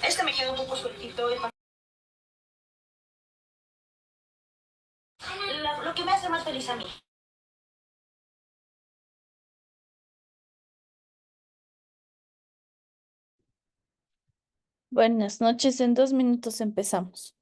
Este me queda un poco sueltito. Lo que me hace más feliz a mí. Buenas noches, en 2 minutos empezamos.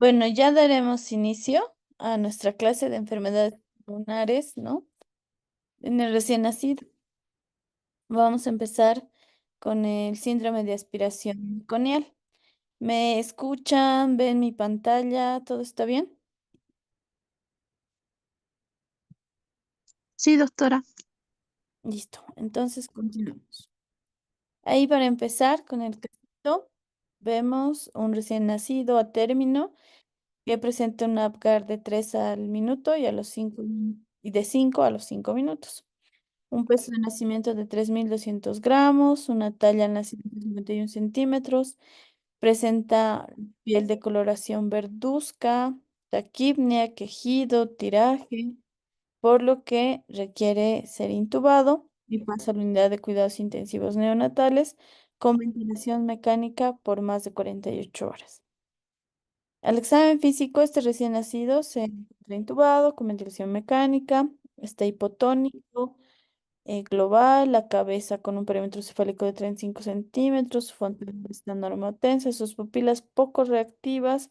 Bueno, ya daremos inicio a nuestra clase de enfermedades pulmonares, ¿no? En el recién nacido. Vamos a empezar con el síndrome de aspiración meconial. ¿Me escuchan? ¿Ven mi pantalla? ¿Todo está bien? Sí, doctora. Listo. Entonces continuamos. Ahí para empezar con el caso, vemos un recién nacido a término que presenta un Apgar de 3 al minuto y y de 5 a los 5 minutos. Un peso de nacimiento de 3.200 gramos, una talla al nacimiento de 51 centímetros, presenta piel de coloración verduzca, taquipnea, quejido, tiraje, por lo que requiere ser intubado y pasa a la unidad de cuidados intensivos neonatales con ventilación mecánica por más de 48 horas. Al examen físico, este recién nacido se encuentra intubado con ventilación mecánica, está hipotónico, global, la cabeza con un perímetro cefálico de 35 centímetros, su frontera está normotensa, sus pupilas poco reactivas,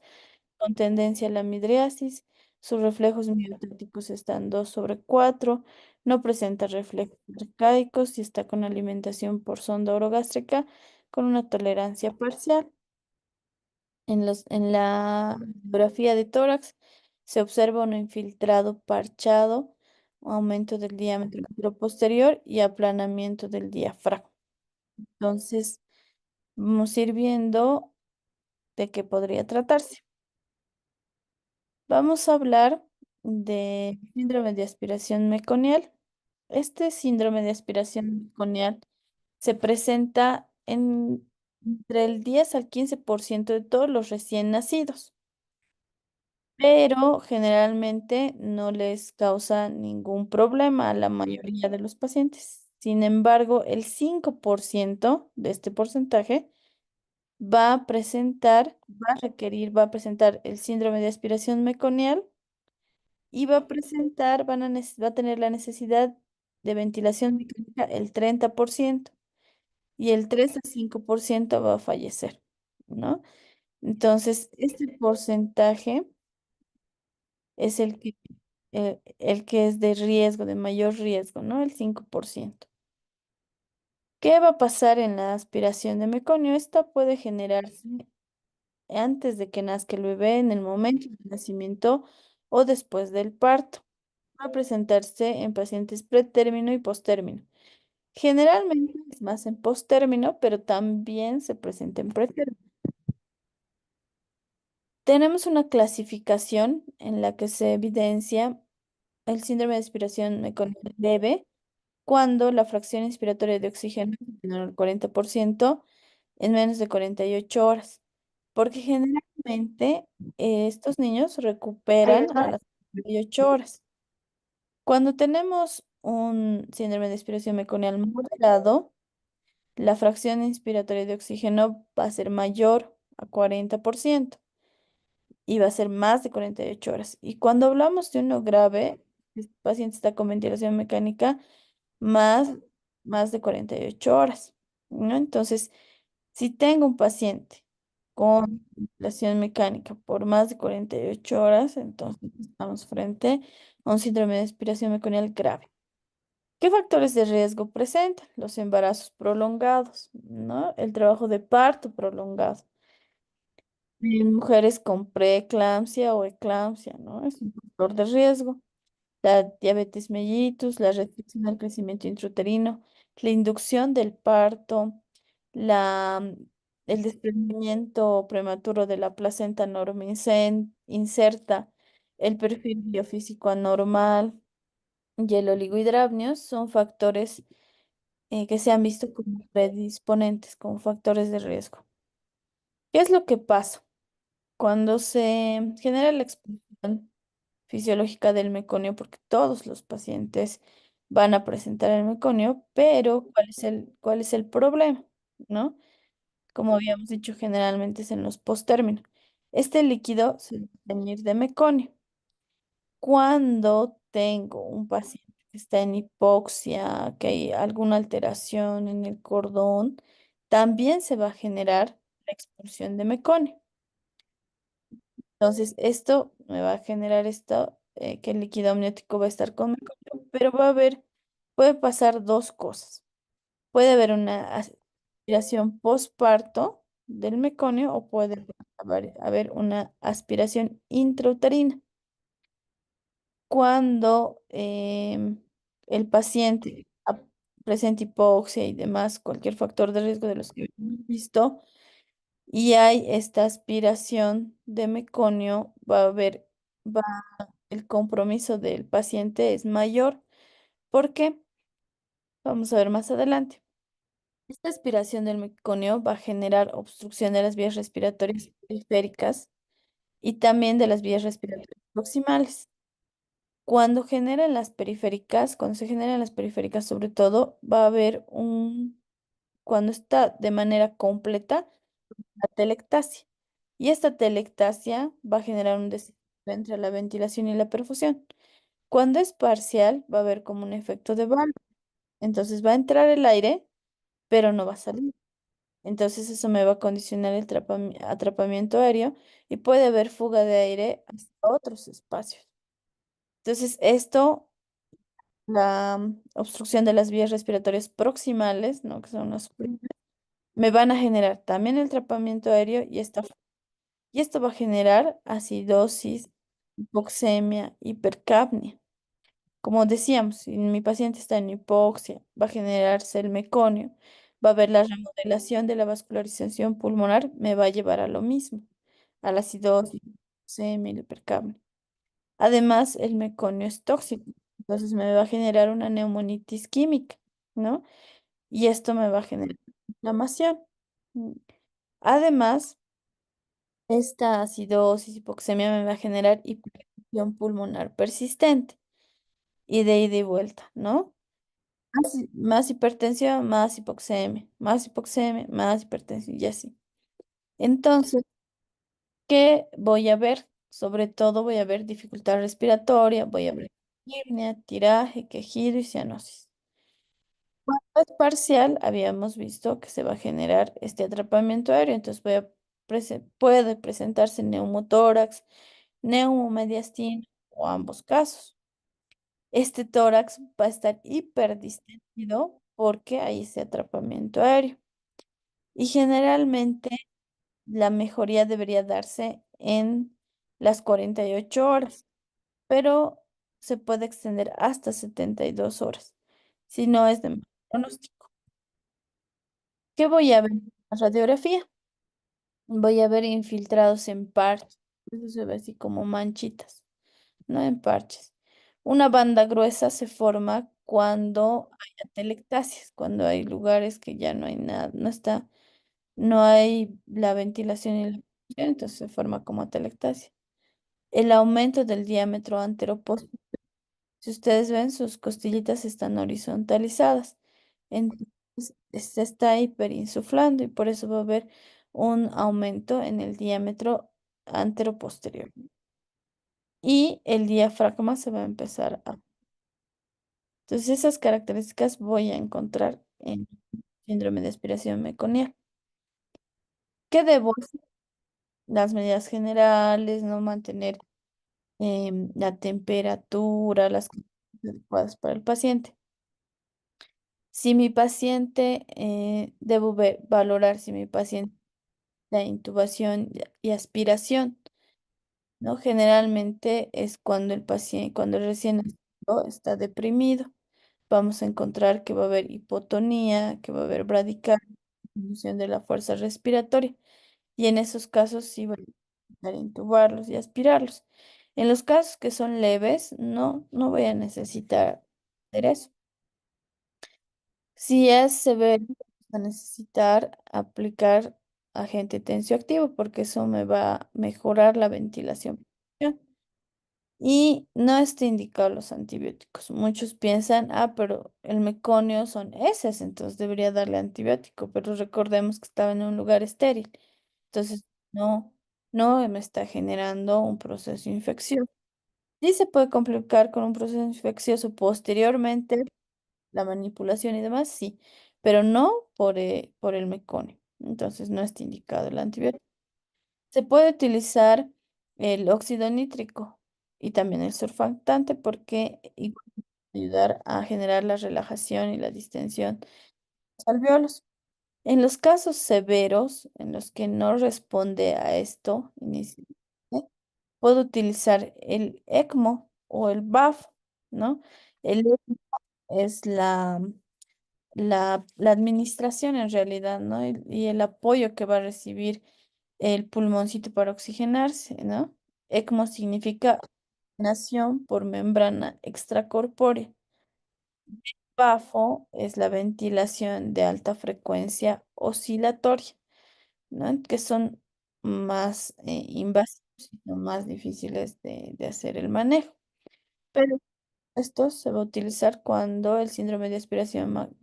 con tendencia a la midriasis, sus reflejos miotáticos están 2/4, no presenta reflejos arcaicos y está con alimentación por sonda orogástrica con una tolerancia parcial. En la radiografía de tórax se observa un infiltrado parchado, un aumento del diámetro posterior y aplanamiento del diafragma. Entonces, vamos a ir viendo de qué podría tratarse. Vamos a hablar de síndrome de aspiración meconial. Este síndrome de aspiración meconial se presenta entre el 10 al 15% de todos los recién nacidos, pero generalmente no les causa ningún problema a la mayoría de los pacientes. Sin embargo, el 5% de este porcentaje va a presentar el síndrome de aspiración meconial y va a presentar, va a tener la necesidad de ventilación mecánica el 30% y el 3 a 5% va a fallecer, ¿no? Entonces, este porcentaje es el que es de riesgo, de mayor riesgo, ¿no? El 5%. ¿Qué va a pasar en la aspiración de meconio? Esta puede generarse antes de que nazca el bebé, en el momento del nacimiento o después del parto. Va a presentarse en pacientes pretérmino y postérmino. Generalmente es más en postérmino, pero también se presenta en pretérmino. Tenemos una clasificación en la que se evidencia el síndrome de aspiración meconiana leve cuando la fracción inspiratoria de oxígeno es menor al 40% en menos de 48 horas, porque generalmente estos niños recuperan a las 48 horas. Cuando tenemos un síndrome de aspiración meconial moderado, la fracción inspiratoria de oxígeno va a ser mayor a 40% y va a ser más de 48 horas. Y cuando hablamos de uno grave, el paciente está con ventilación mecánica más, más de 48 horas, ¿no? Entonces, si tengo un paciente con ventilación mecánica por más de 48 horas, entonces estamos frente a un síndrome de aspiración meconial grave. ¿Qué factores de riesgo presentan? Los embarazos prolongados, ¿no? El trabajo de parto prolongado. En mujeres con preeclampsia o eclampsia, ¿no? Es un factor de riesgo. La diabetes mellitus, la restricción al crecimiento intrauterino, la inducción del parto, la, el desprendimiento prematuro de la placenta inserta, el perfil biofísico anormal y el oligohidramnios son factores que se han visto como predisponentes, como factores de riesgo. ¿Qué es lo que pasa? Cuando se genera la exposición fisiológica del meconio, porque todos los pacientes van a presentar el meconio, pero cuál es el problema? ¿No? Como habíamos dicho, generalmente es en los postérminos. Este líquido se va a teñir de meconio. Cuando tengo un paciente que está en hipoxia, que hay alguna alteración en el cordón, también se va a generar la expulsión de meconio. Entonces, esto me va a generar esto, que el líquido amniótico va a estar con meconio, pero puede pasar dos cosas. Puede haber una aspiración postparto del meconio o puede haber una aspiración intrauterina. Cuando el paciente presenta hipoxia y demás, cualquier factor de riesgo de los que hemos visto, y hay esta aspiración de meconio, va, el compromiso del paciente es mayor. ¿Por qué? Vamos a ver más adelante. Esta aspiración del meconio va a generar obstrucción de las vías respiratorias periféricas y también de las vías respiratorias proximales. Cuando se generan las periféricas sobre todo, va a haber cuando está de manera completa, la telectasia. Y esta telectasia va a generar un desequilibrio entre la ventilación y la perfusión. Cuando es parcial, va a haber como un efecto de válvula. Entonces va a entrar el aire, pero no va a salir. Entonces eso me va a condicionar el atrapamiento aéreo y puede haber fuga de aire hasta otros espacios. Entonces esto, la obstrucción de las vías respiratorias proximales, ¿no? Que son las primeras, me van a generar también el atrapamiento aéreo y esto va a generar acidosis, hipoxemia, hipercapnia. Como decíamos, si mi paciente está en hipoxia, va a generarse el meconio, va a haber la remodelación de la vascularización pulmonar, me va a llevar a lo mismo, a la acidosis, hipoxemia y la hipercapnia. Además, el meconio es tóxico, entonces me va a generar una neumonitis química, ¿no? Y esto me va a generar inflamación. Mm. Además, esta acidosis, hipoxemia me va a generar hipertensión pulmonar persistente y de ida y vuelta, ¿no? Más hipertensión, más hipoxemia, más hipertensión y así. Entonces, ¿qué voy a ver? Sobre todo voy a ver dificultad respiratoria, voy a ver apnea, tiraje, quejido y cianosis. Cuando es parcial, habíamos visto que se va a generar este atrapamiento aéreo, entonces puede presentarse neumotórax, neumomediastino o ambos casos. Este tórax va a estar hiperdistendido porque hay ese atrapamiento aéreo. Y generalmente la mejoría debería darse en las 48 horas, pero se puede extender hasta 72 horas, si no es de mal pronóstico. ¿Qué voy a ver en la radiografía? Voy a ver infiltrados en parches, eso se ve así como manchitas, no en parches. Una banda gruesa se forma cuando hay atelectasias, cuando hay lugares que ya no hay nada, no hay la ventilación y la oxígeno, entonces se forma como atelectasia. El aumento del diámetro anteroposterior. Si ustedes ven, sus costillitas están horizontalizadas. Entonces, se está hiperinsuflando y por eso va a haber un aumento en el diámetro anteroposterior. Y el diafragma se va a empezar a... Entonces, esas características voy a encontrar en síndrome de aspiración meconial. ¿Qué debo hacer? Las medidas generales, no mantener la temperatura, las condiciones adecuadas para el paciente. Si mi paciente, debo valorar si mi paciente da intubación y aspiración, ¿no? Generalmente es cuando el paciente, cuando el recién nacido está deprimido. Vamos a encontrar que va a haber hipotonía, que va a haber bradicardia, disminución de la fuerza respiratoria. Y en esos casos sí voy a intentar intubarlos y aspirarlos. En los casos que son leves, no voy a necesitar hacer eso. Si es severo, va a necesitar aplicar agente tensioactivo porque eso me va a mejorar la ventilación. Y no está indicado los antibióticos. Muchos piensan, pero el meconio son heces, entonces debería darle antibiótico, pero recordemos que estaba en un lugar estéril. Entonces, no me está generando un proceso infeccioso. Sí se puede complicar con un proceso infeccioso posteriormente, la manipulación y demás, sí, pero no por el meconio. Entonces, no está indicado el antibiótico. Se puede utilizar el óxido nítrico y también el surfactante porque igual puede ayudar a generar la relajación y la distensión de los alvéolos. En los casos severos en los que no responde a esto inicialmente, puedo utilizar el ECMO o el BAF, ¿no? El ECMO es la administración en realidad, ¿no? Y el apoyo que va a recibir el pulmoncito para oxigenarse, ¿no? ECMO significa oxigenación por membrana extracorpórea. BAFO es la ventilación de alta frecuencia oscilatoria, ¿no? Que son más invasivos y son más difíciles de hacer el manejo. Pero esto se va a utilizar cuando el síndrome de aspiración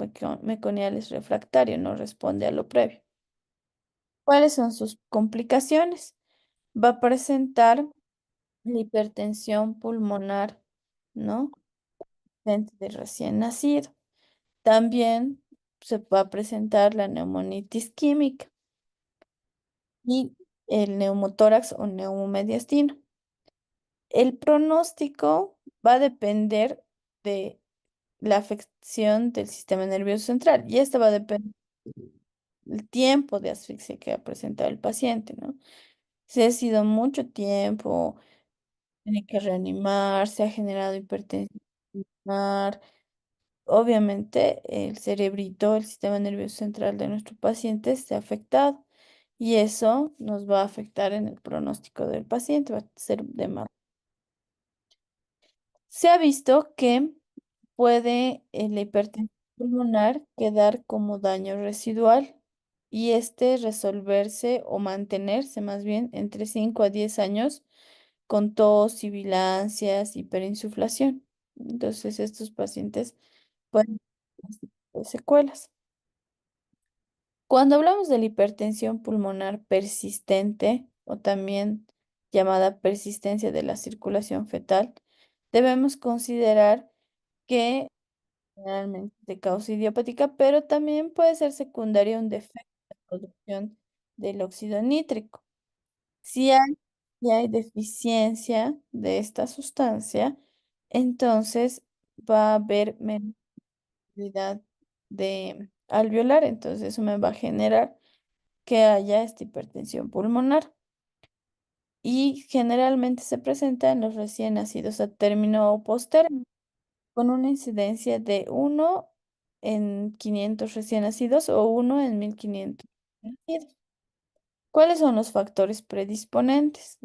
meconial es refractario, no responde a lo previo. ¿Cuáles son sus complicaciones? Va a presentar la hipertensión pulmonar, ¿no? Frente del recién nacido. También se va a presentar la neumonitis química y el neumotórax o neumomediastino. El pronóstico va a depender de la afección del sistema nervioso central y esta va a depender del tiempo de asfixia que ha presentado el paciente, ¿no? Si ha sido mucho tiempo, tiene que reanimar, se ha generado hipertensión pulmonar. Obviamente, el cerebrito, el sistema nervioso central de nuestro paciente está afectado y eso nos va a afectar en el pronóstico del paciente, va a ser de más. Se ha visto que puede la hipertensión pulmonar quedar como daño residual y este resolverse o mantenerse más bien entre 5 a 10 años con tos, sibilancias, hiperinsuflación. Entonces, estos pacientes pueden tener secuelas. Cuando hablamos de la hipertensión pulmonar persistente o también llamada persistencia de la circulación fetal, debemos considerar que generalmente de causa idiopática, pero también puede ser secundaria a un defecto de producción del óxido nítrico. Si hay, si hay deficiencia de esta sustancia, entonces va a haber menos actividad de alveolar, entonces eso me va a generar que haya esta hipertensión pulmonar. Y generalmente se presenta en los recién nacidos a término o postérmino, con una incidencia de 1 en 500 recién nacidos o 1 en 1500 nacidos. ¿Cuáles son los factores predisponentes?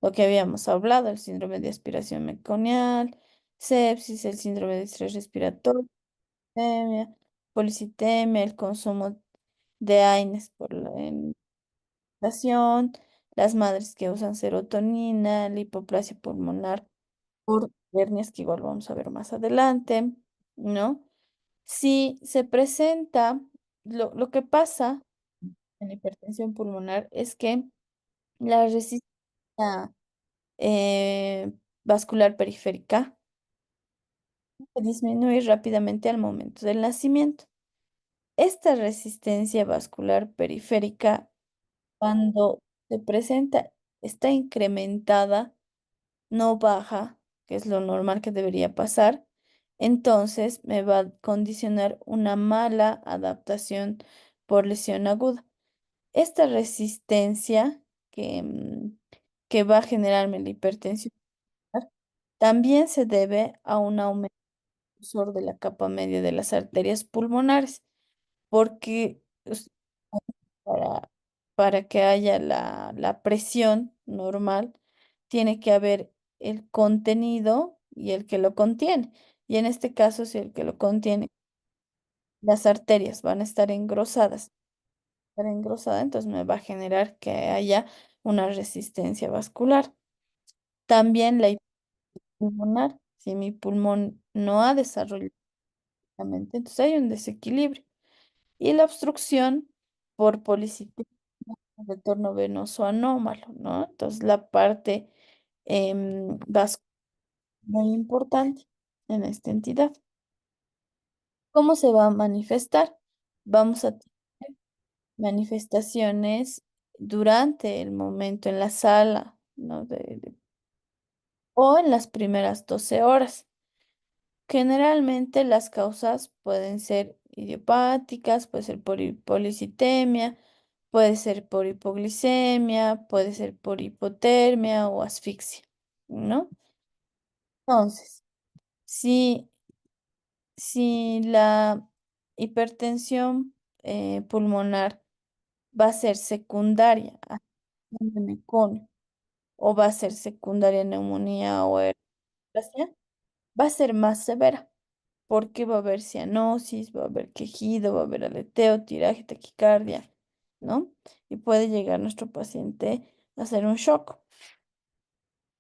Lo que habíamos hablado, el síndrome de aspiración meconial, sepsis, el síndrome de estrés respiratorio, anemia, policitemia, el consumo de AINES por la alimentación, las madres que usan serotonina, la hipoplasia pulmonar por hernias que igual vamos a ver más adelante, ¿no? Si se presenta, lo que pasa en la hipertensión pulmonar es que la resistencia eh, vascular periférica disminuye rápidamente al momento del nacimiento. Esta resistencia vascular periférica, cuando se presenta, está incrementada, no baja, que es lo normal que debería pasar, entonces me va a condicionar una mala adaptación por lesión aguda. Esta resistencia que va a generarme la hipertensión también se debe a un aumento grosor de la capa media de las arterias pulmonares, porque para, para que haya la presión normal, tiene que haber el contenido y el que lo contiene. Y en este caso, si el que lo contiene, las arterias van a estar engrosadas, entonces me va a generar que haya una resistencia vascular. También la pulmonar, si mi pulmón no ha desarrollado, entonces hay un desequilibrio. Y la obstrucción por policitis, retorno venoso anómalo, ¿no? Entonces la parte vascular muy importante en esta entidad. ¿Cómo se va a manifestar? Vamos a tener manifestaciones durante el momento en la sala, ¿no? O en las primeras 12 horas. Generalmente las causas pueden ser idiopáticas, puede ser por policitemia, puede ser por hipoglicemia, puede ser por hipotermia o asfixia, ¿no? Entonces, si, si la hipertensión pulmonar va a ser secundaria a meconio o va a ser secundaria a neumonía o aerospacia, va a ser más severa, porque va a haber cianosis, va a haber quejido, va a haber aleteo, tiraje, taquicardia, ¿no? Y puede llegar nuestro paciente a hacer un shock.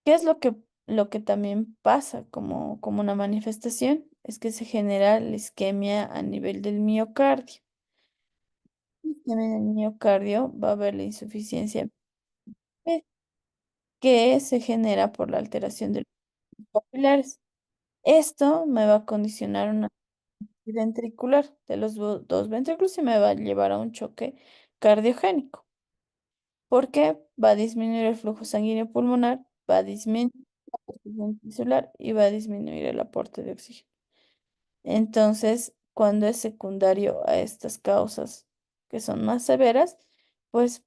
¿Qué es lo que también pasa como una manifestación? Es que se genera la isquemia a nivel del miocardio. Isquemia en el miocardio va a haber la insuficiencia que se genera por la alteración de los capilares. Esto me va a condicionar una ventricular de los dos ventrículos y me va a llevar a un choque cardiogénico, porque va a disminuir el flujo sanguíneo pulmonar, va a disminuir la perfusión tisular y va a disminuir el aporte de oxígeno. Entonces, cuando es secundario a estas causas que son más severas, pues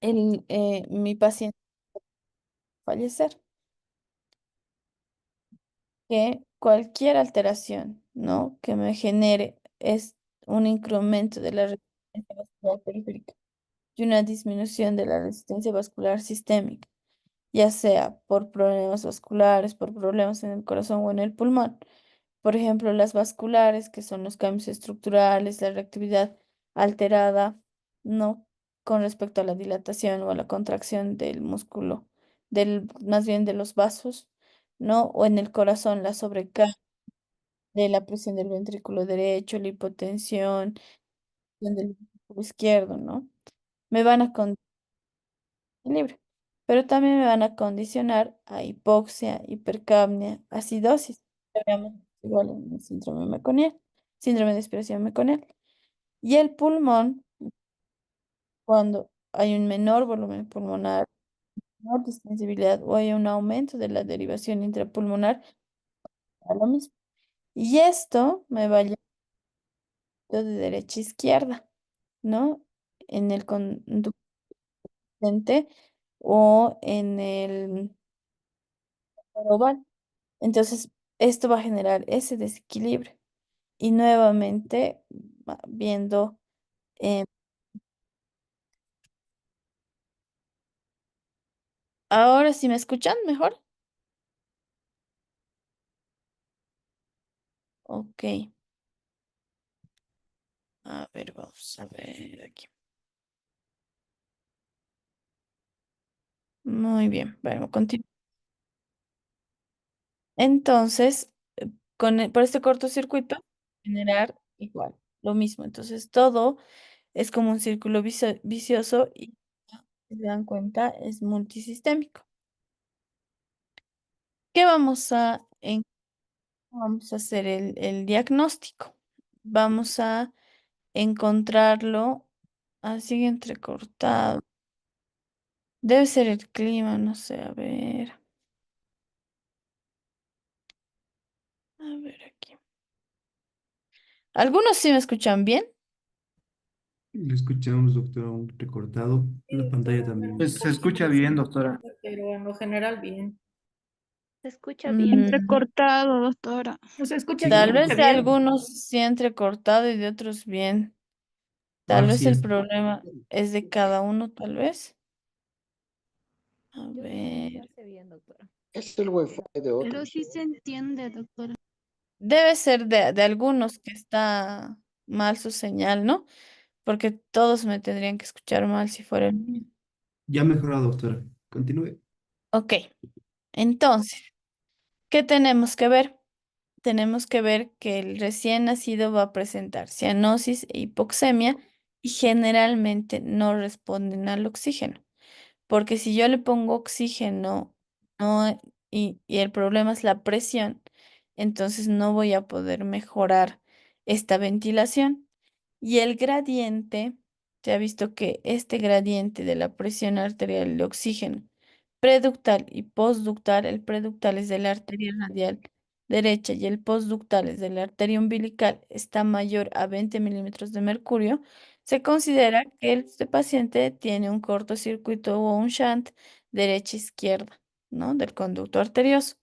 mi paciente va a fallecer. Que cualquier alteración, ¿no? que me genere es un incremento de la resistencia vascular periférica y una disminución de la resistencia vascular sistémica, ya sea por problemas vasculares, por problemas en el corazón o en el pulmón. Por ejemplo, las vasculares, que son los cambios estructurales, la reactividad alterada, ¿no? Con respecto a la dilatación o a la contracción del músculo, más bien de los vasos, ¿no? O en el corazón, la sobrecarga de la presión del ventrículo derecho, la hipotensión del ventrículo izquierdo, ¿no? Me van a condicionar. pero también me van a condicionar a hipoxia, hipercapnia, acidosis. Veamos, igual en el síndrome de expiración meconial. Y el pulmón, cuando hay un menor volumen pulmonar, menor distensibilidad o hay un aumento de la derivación intrapulmonar, a lo mismo. Y esto me va a llevar de derecha a izquierda, ¿no? En el conductente o en el oval. Entonces, esto va a generar ese desequilibrio. Y nuevamente, viendo, eh, ahora sí me escuchan mejor. Ok, a ver, vamos a ver aquí. Muy bien, bueno, continúo. Entonces, por este cortocircuito, generar igual, lo mismo. Entonces, todo es como un círculo vicioso y, si se dan cuenta, es multisistémico. ¿Qué vamos a hacer el diagnóstico? Vamos a encontrarlo así entrecortado. Debe ser el clima, no sé, a ver aquí. ¿Algunos sí me escuchan bien? Le escuchamos, doctora, un recortado. Sí, La pantalla doctora, bueno, un también. Pues se escucha poquito sí, bien, doctora. pero en lo general bien. Se escucha bien. Mm, Entrecortado, doctora. Se escucha, Sí, se tal escucha vez de bien. algunos sí entrecortado y de otros bien. Tal ahora vez sí el es. problema es de cada uno, tal vez. A Yo lo escucho ver. bastante bien, doctora. Es el wifi de Pero otros. sí se entiende, doctora. Debe ser de algunos que está mal su señal, ¿no? Porque todos me tendrían que escuchar mal si fuera el mío. Ya mejorado, doctora. Continúe. Ok, entonces, ¿qué tenemos que ver? Tenemos que ver que el recién nacido va a presentar cianosis e hipoxemia y generalmente no responden al oxígeno. Porque si yo le pongo oxígeno, no, y el problema es la presión, entonces no voy a poder mejorar esta ventilación. Y el gradiente, se ha visto que este gradiente de la presión arterial de oxígeno preductal y postductal, el preductal es de la arteria radial derecha y el postductal es de la arteria umbilical, está mayor a 20 milímetros de mercurio, se considera que este paciente tiene un cortocircuito o un shunt derecha-izquierda, ¿no? Del conducto arterioso.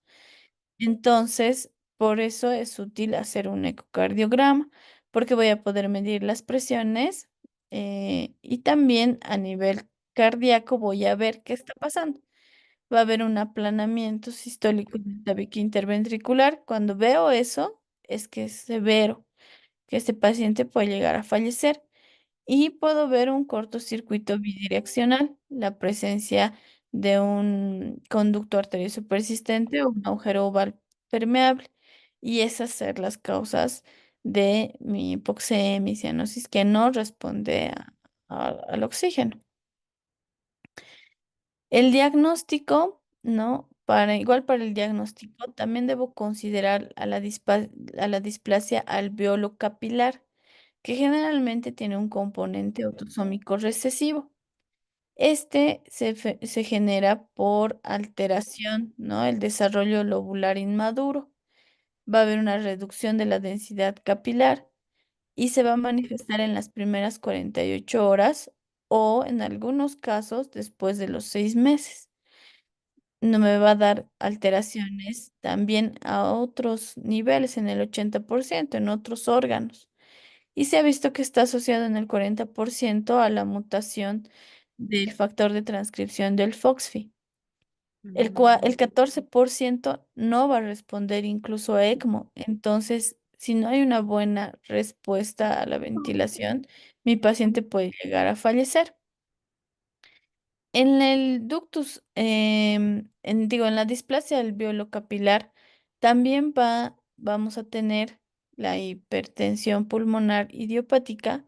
Entonces, por eso es útil hacer un ecocardiograma, porque voy a poder medir las presiones, y también a nivel cardíaco voy a ver qué está pasando. Va a haber un aplanamiento sistólico del tabique interventricular. Cuando veo eso, es que es severo, que este paciente puede llegar a fallecer. Y puedo ver un cortocircuito bidireccional, la presencia de un conducto arterioso persistente o un agujero oval permeable. Y esas ser las causas de mi hipoxemia, mi cianosis, que no responde al oxígeno. El diagnóstico, ¿no? Igual para el diagnóstico, también debo considerar a la displasia alveolo capilar, que generalmente tiene un componente autosómico recesivo. Este se genera por alteración, ¿no? El desarrollo lobular inmaduro. Va a haber una reducción de la densidad capilar y se va a manifestar en las primeras 48 horas o en algunos casos después de los 6 meses. No me va a dar alteraciones también a otros niveles, en el 80% en otros órganos. Y se ha visto que está asociado en el 40% a la mutación del factor de transcripción del FOXFI. El 14% no va a responder incluso a ECMO. Entonces, si no hay una buena respuesta a la ventilación, mi paciente puede llegar a fallecer. En el ductus, en la displasia alveolo capilar, también vamos a tener la hipertensión pulmonar idiopática,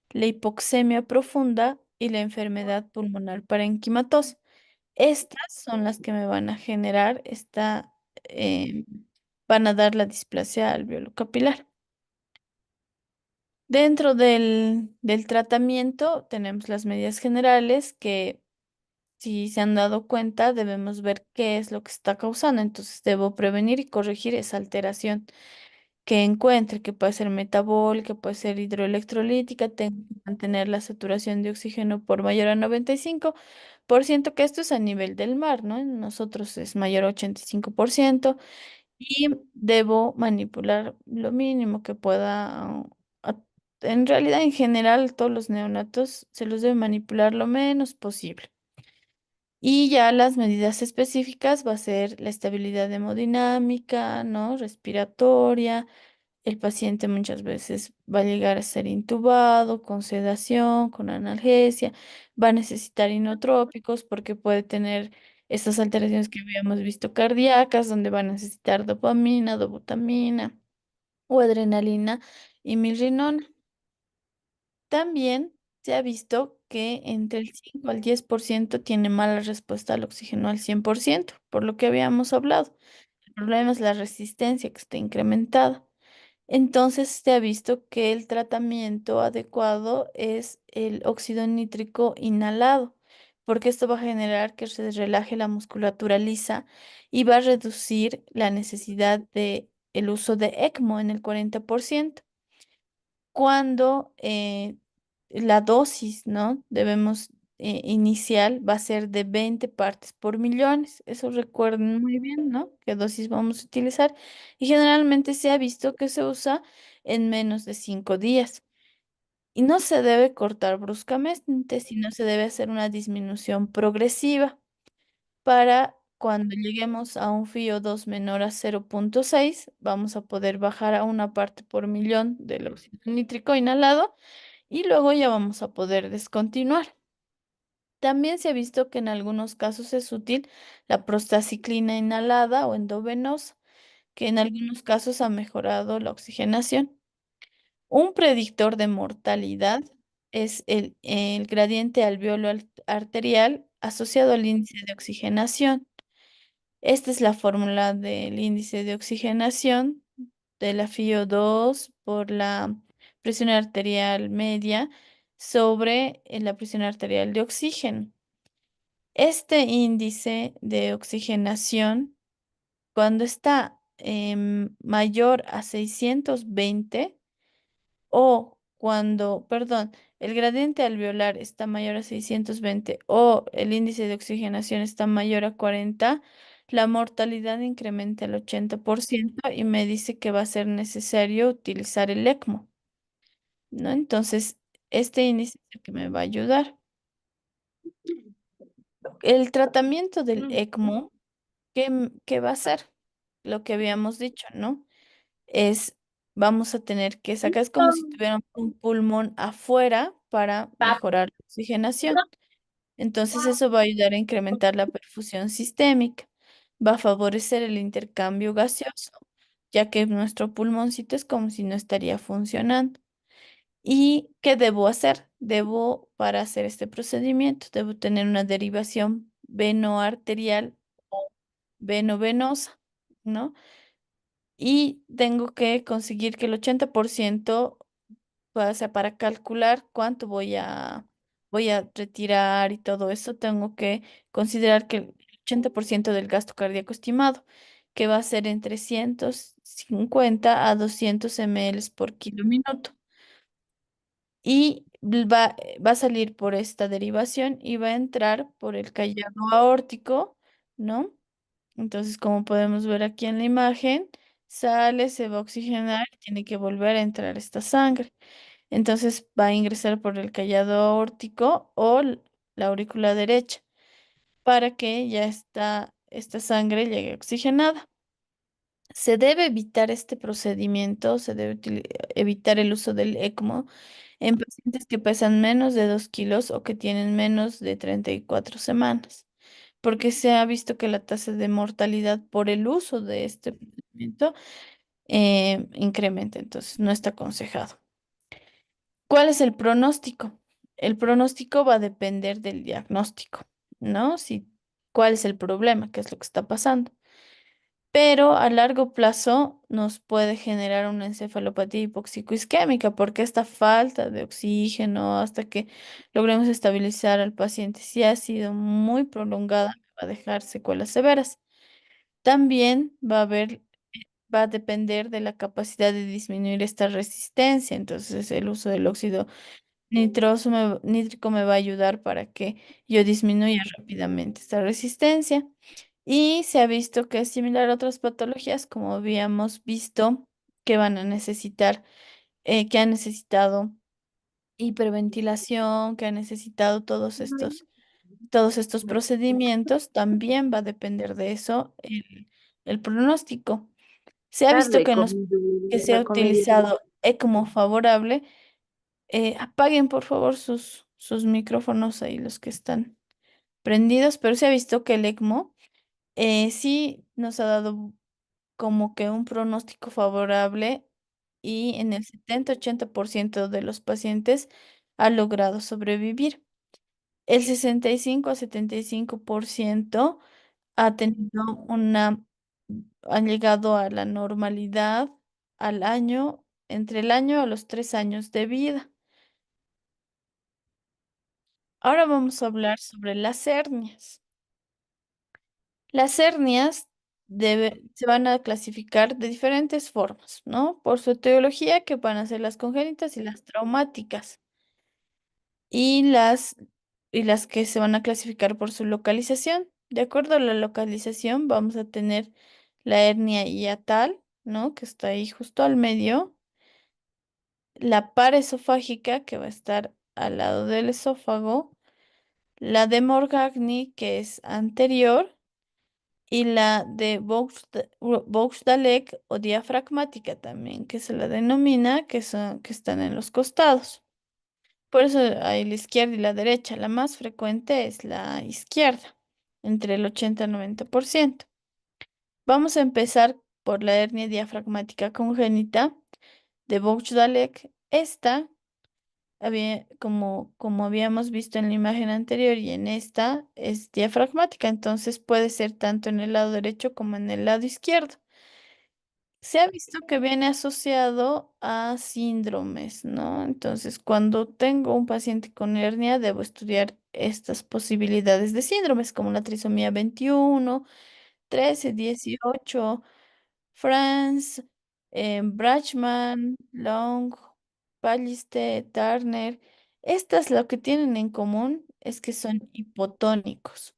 la hipoxemia profunda y la enfermedad pulmonar parenquimatosa. Estas son las que me van a generar eh, van a dar la displasia alveolo-capilar. Dentro del tratamiento tenemos las medidas generales que, si se han dado cuenta, debemos ver qué es lo que está causando. Entonces, debo prevenir y corregir esa alteración que encuentre, que puede ser metabólica, puede ser hidroelectrolítica, tengo que mantener la saturación de oxígeno por mayor a 95%, que esto es a nivel del mar, ¿no? En nosotros es mayor a 85%, y debo manipular lo mínimo que pueda. En realidad, en general, todos los neonatos se los debe manipular lo menos posible. Y ya las medidas específicas va a ser la estabilidad hemodinámica, ¿no? Respiratoria. El paciente muchas veces va a llegar a ser intubado con sedación, con analgesia, va a necesitar inotrópicos porque puede tener estas alteraciones que habíamos visto cardíacas, donde va a necesitar dopamina, dobutamina o adrenalina y milrinona. También se ha visto que entre el 5 al 10% tiene mala respuesta al oxígeno al 100%, por lo que habíamos hablado. El problema es la resistencia que está incrementada. Entonces se ha visto que el tratamiento adecuado es el óxido nítrico inhalado, porque esto va a generar que se relaje la musculatura lisa y va a reducir la necesidad de el uso de ECMO en el 40%. Cuando la dosis, ¿no? Debemos inicial va a ser de 20 partes por millones. Eso recuerden muy bien, ¿no? ¿Qué dosis vamos a utilizar? Y generalmente se ha visto que se usa en menos de 5 días. Y no se debe cortar bruscamente, sino se debe hacer una disminución progresiva para cuando lleguemos a un FiO2 menor a 0,6, vamos a poder bajar a una parte por millón del óxido nítrico inhalado y luego ya vamos a poder descontinuar. También se ha visto que en algunos casos es útil la prostaciclina inhalada o endovenosa, que en algunos casos ha mejorado la oxigenación. Un predictor de mortalidad es el gradiente alveolo arterial asociado al índice de oxigenación. Esta es la fórmula del índice de oxigenación de la FiO2 por la presión arterial media sobre la presión arterial de oxígeno. Este índice de oxigenación, cuando está mayor a 620 o cuando, perdón, el gradiente alveolar está mayor a 620 o el índice de oxigenación está mayor a 40, la mortalidad incrementa el 80% y me dice que va a ser necesario utilizar el ECMO, ¿no? Entonces, este índice es el que me va a ayudar. El tratamiento del ECMO, ¿qué va a hacer? Lo que habíamos dicho, ¿no? Vamos a tener que sacar, es como si tuviéramos un pulmón afuera para mejorar la oxigenación. Entonces eso va a ayudar a incrementar la perfusión sistémica, va a favorecer el intercambio gaseoso, ya que nuestro pulmoncito es como si no estaría funcionando. ¿Y qué debo hacer? Para hacer este procedimiento, debo tener una derivación venoarterial o venovenosa, ¿no? Y tengo que conseguir que el 80%, o sea, para calcular cuánto voy a retirar y todo eso, tengo que considerar que el 80% del gasto cardíaco estimado, que va a ser entre 150 a 200 ml por kilo minuto. Y va a salir por esta derivación y va a entrar por el callado aórtico, ¿no? Entonces, como podemos ver aquí en la imagen, sale, se va a oxigenar, tiene que volver a entrar esta sangre. Entonces va a ingresar por el callado aórtico o la aurícula derecha para que ya esta sangre llegue oxigenada. Se debe evitar este procedimiento, se debe evitar el uso del ECMO en pacientes que pesan menos de 2 kilos o que tienen menos de 34 semanas, porque se ha visto que la tasa de mortalidad por el uso de este procedimiento incrementa, entonces no está aconsejado. ¿Cuál es el pronóstico? El pronóstico va a depender del diagnóstico, ¿no? cuál es el problema, qué es lo que está pasando. Pero a largo plazo nos puede generar una encefalopatía hipoxicoisquémica porque esta falta de oxígeno hasta que logremos estabilizar al paciente, si ha sido muy prolongada, va a dejar secuelas severas. También va a depender de la capacidad de disminuir esta resistencia. Entonces, el uso del óxido nítrico me va a ayudar para que yo disminuya rápidamente esta resistencia. Y se ha visto que es similar a otras patologías, como habíamos visto, que van a necesitar, que han necesitado hiperventilación, que han necesitado todos estos procedimientos. También va a depender de eso el pronóstico. Se ha visto que en los que se ha utilizado ECMO favorable, apaguen por favor sus micrófonos ahí, los que están prendidos, pero se ha visto que el ECMO sí nos ha dado como que un pronóstico favorable y en el 70-80% de los pacientes ha logrado sobrevivir. El 65 a 75% ha tenido han llegado a la normalidad al año, entre el año a los 3 años de vida. Ahora vamos a hablar sobre las hernias. Las hernias se van a clasificar de diferentes formas, ¿no? Por su etiología, que van a ser las congénitas y las traumáticas, y las que se van a clasificar por su localización. De acuerdo a la localización, vamos a tener la hernia hiatal, ¿no? Que está ahí justo al medio, la paraesofágica, que va a estar al lado del esófago, la de Morgagni, que es anterior, y la de Bouch-Daleck o diafragmática también, que se la denomina, que están en los costados. Por eso hay la izquierda y la derecha. La más frecuente es la izquierda, entre el 80 y 90%. Vamos a empezar por la hernia diafragmática congénita de Bouch-Daleck. Esta, como habíamos visto en la imagen anterior y en esta, es diafragmática, entonces puede ser tanto en el lado derecho como en el lado izquierdo. Se ha visto que viene asociado a síndromes, ¿no? Entonces, cuando tengo un paciente con hernia, debo estudiar estas posibilidades de síndromes, como la trisomía 21, 13, 18, Franz, Brachman, Long, Balliste, Turner. Estas lo que tienen en común es que son hipotónicos.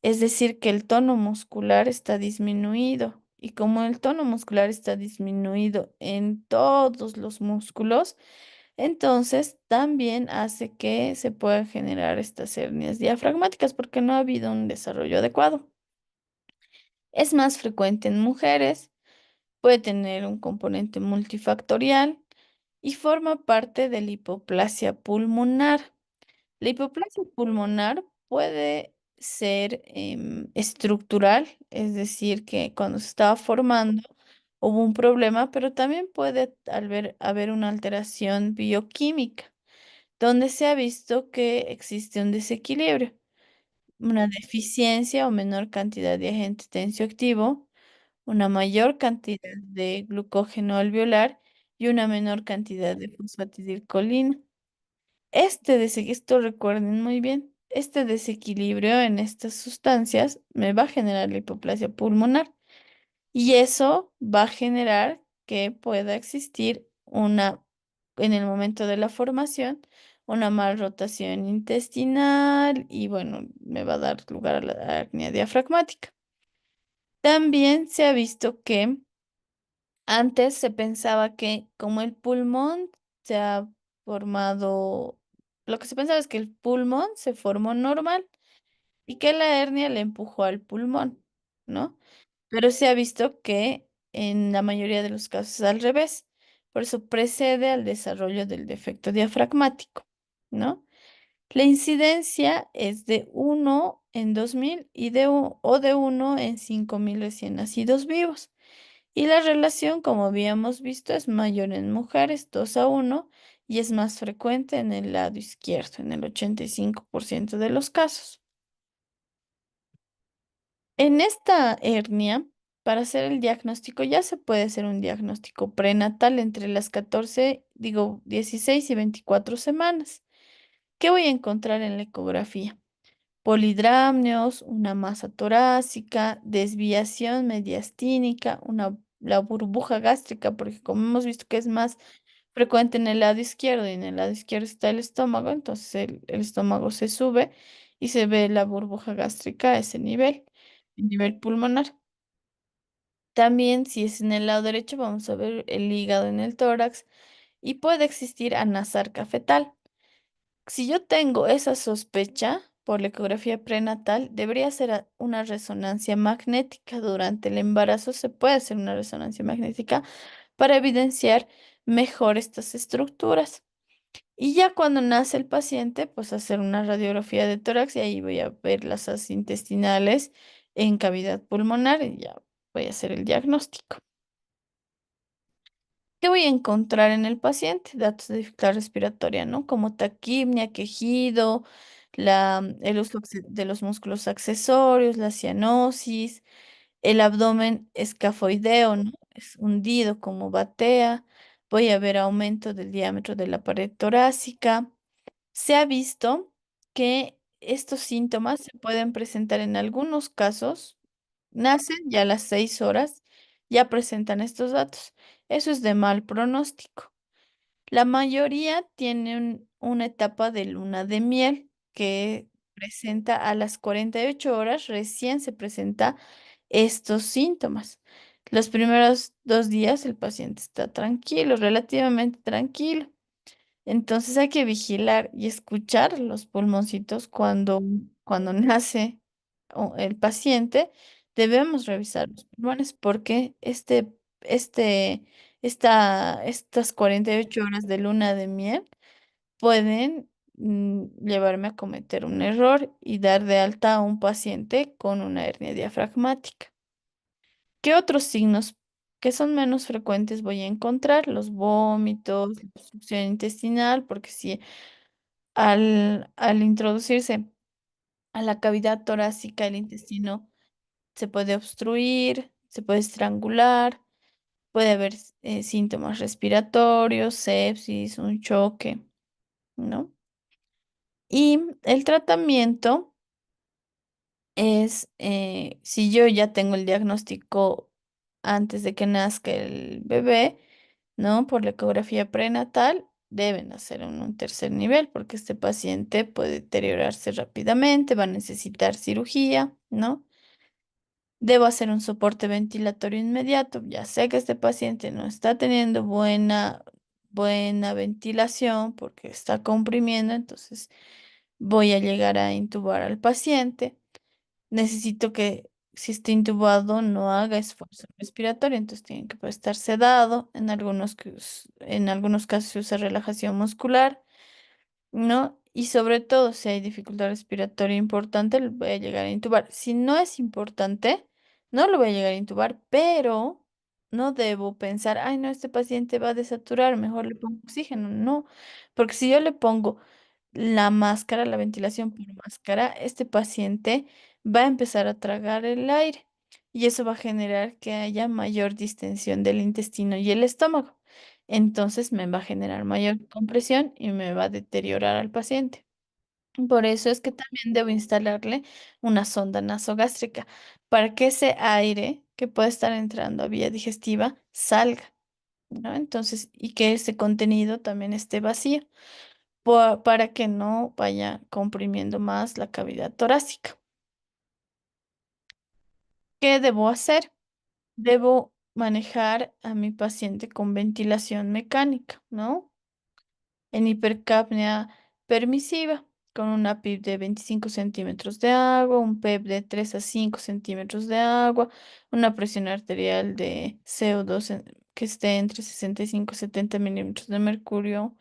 Es decir, que el tono muscular está disminuido. Y como el tono muscular está disminuido en todos los músculos, entonces también hace que se puedan generar estas hernias diafragmáticas porque no ha habido un desarrollo adecuado. Es más frecuente en mujeres, puede tener un componente multifactorial y forma parte de la hipoplasia pulmonar. La hipoplasia pulmonar puede ser estructural, es decir, que cuando se estaba formando hubo un problema, pero también puede haber una alteración bioquímica, donde se ha visto que existe un desequilibrio, una deficiencia o menor cantidad de agente tensioactivo, una mayor cantidad de glucógeno alveolar y una menor cantidad de fosfatidilcolina. Esto recuerden muy bien, este desequilibrio en estas sustancias me va a generar la hipoplasia pulmonar y eso va a generar que pueda existir en el momento de la formación, una mal rotación intestinal y bueno, me va a dar lugar a la apnea diafragmática. También se ha visto que antes se pensaba que como el pulmón se ha formado, lo que se pensaba es que el pulmón se formó normal y que la hernia le empujó al pulmón, ¿no? Pero se ha visto que en la mayoría de los casos es al revés. Por eso precede al desarrollo del defecto diafragmático, ¿no? La incidencia es de 1 en 2.000 o de 1 en 5.000 recién nacidos vivos. Y la relación, como habíamos visto, es mayor en mujeres, 2 a 1, y es más frecuente en el lado izquierdo, en el 85% de los casos. En esta hernia, para hacer el diagnóstico, ya se puede hacer un diagnóstico prenatal entre las 16 y 24 semanas. ¿Qué voy a encontrar en la ecografía? Polidramnios, una masa torácica, desviación mediastínica, la burbuja gástrica, porque como hemos visto que es más frecuente en el lado izquierdo y en el lado izquierdo está el estómago, entonces el estómago se sube y se ve la burbuja gástrica a ese nivel, el nivel pulmonar. También si es en el lado derecho vamos a ver el hígado en el tórax y puede existir anasarca fetal. Si yo tengo esa sospecha por la ecografía prenatal, debería ser una resonancia magnética. Durante el embarazo se puede hacer una resonancia magnética para evidenciar mejor estas estructuras. Y ya cuando nace el paciente, pues hacer una radiografía de tórax y ahí voy a ver las asas intestinales en cavidad pulmonar y ya voy a hacer el diagnóstico. ¿Qué voy a encontrar en el paciente? Datos de dificultad respiratoria, ¿no? Como taquipnia, quejido, el uso de los músculos accesorios, la cianosis, el abdomen escafoideo, ¿no? Es hundido como batea. Voy a ver aumento del diámetro de la pared torácica. Se ha visto que estos síntomas se pueden presentar en algunos casos, nacen ya a las 6 horas, ya presentan estos datos. Eso es de mal pronóstico. La mayoría tienen una etapa de luna de miel que presenta a las 48 horas, recién se presenta estos síntomas. Los primeros 2 días el paciente está tranquilo, relativamente tranquilo. Entonces hay que vigilar y escuchar los pulmoncitos cuando nace el paciente. Debemos revisar los pulmones porque estas 48 horas de luna de miel pueden llevarme a cometer un error y dar de alta a un paciente con una hernia diafragmática. ¿Qué otros signos que son menos frecuentes voy a encontrar? Los vómitos, la obstrucción intestinal, porque si al introducirse a la cavidad torácica el intestino se puede obstruir, se puede estrangular, puede haber síntomas respiratorios, sepsis, un choque, ¿no? Y el tratamiento es, si yo ya tengo el diagnóstico antes de que nazca el bebé, ¿no? Por la ecografía prenatal, deben hacer un tercer nivel porque este paciente puede deteriorarse rápidamente, va a necesitar cirugía, ¿no? Debo hacer un soporte ventilatorio inmediato. Ya sé que este paciente no está teniendo buena ventilación porque está comprimiendo, entonces voy a llegar a intubar al paciente. Necesito que si está intubado no haga esfuerzo respiratorio, entonces tiene que estar sedado. En algunos casos se usa relajación muscular, ¿no? Y sobre todo si hay dificultad respiratoria importante, lo voy a llegar a intubar. Si no es importante, no lo voy a llegar a intubar, pero no debo pensar, ay, no, este paciente va a desaturar, mejor le pongo oxígeno. No, porque si yo le pongo la máscara, la ventilación por máscara, este paciente va a empezar a tragar el aire y eso va a generar que haya mayor distensión del intestino y el estómago. Entonces me va a generar mayor compresión y me va a deteriorar al paciente. Por eso es que también debo instalarle una sonda nasogástrica para que ese aire que puede estar entrando a vía digestiva salga, ¿no? Entonces, y que ese contenido también esté vacío para que no vaya comprimiendo más la cavidad torácica. ¿Qué debo hacer? Debo manejar a mi paciente con ventilación mecánica, ¿no? En hipercapnia permisiva, con una PIB de 25 centímetros de agua, un PEP de 3 a 5 centímetros de agua, una presión arterial de CO2 que esté entre 65 y 70 milímetros de mercurio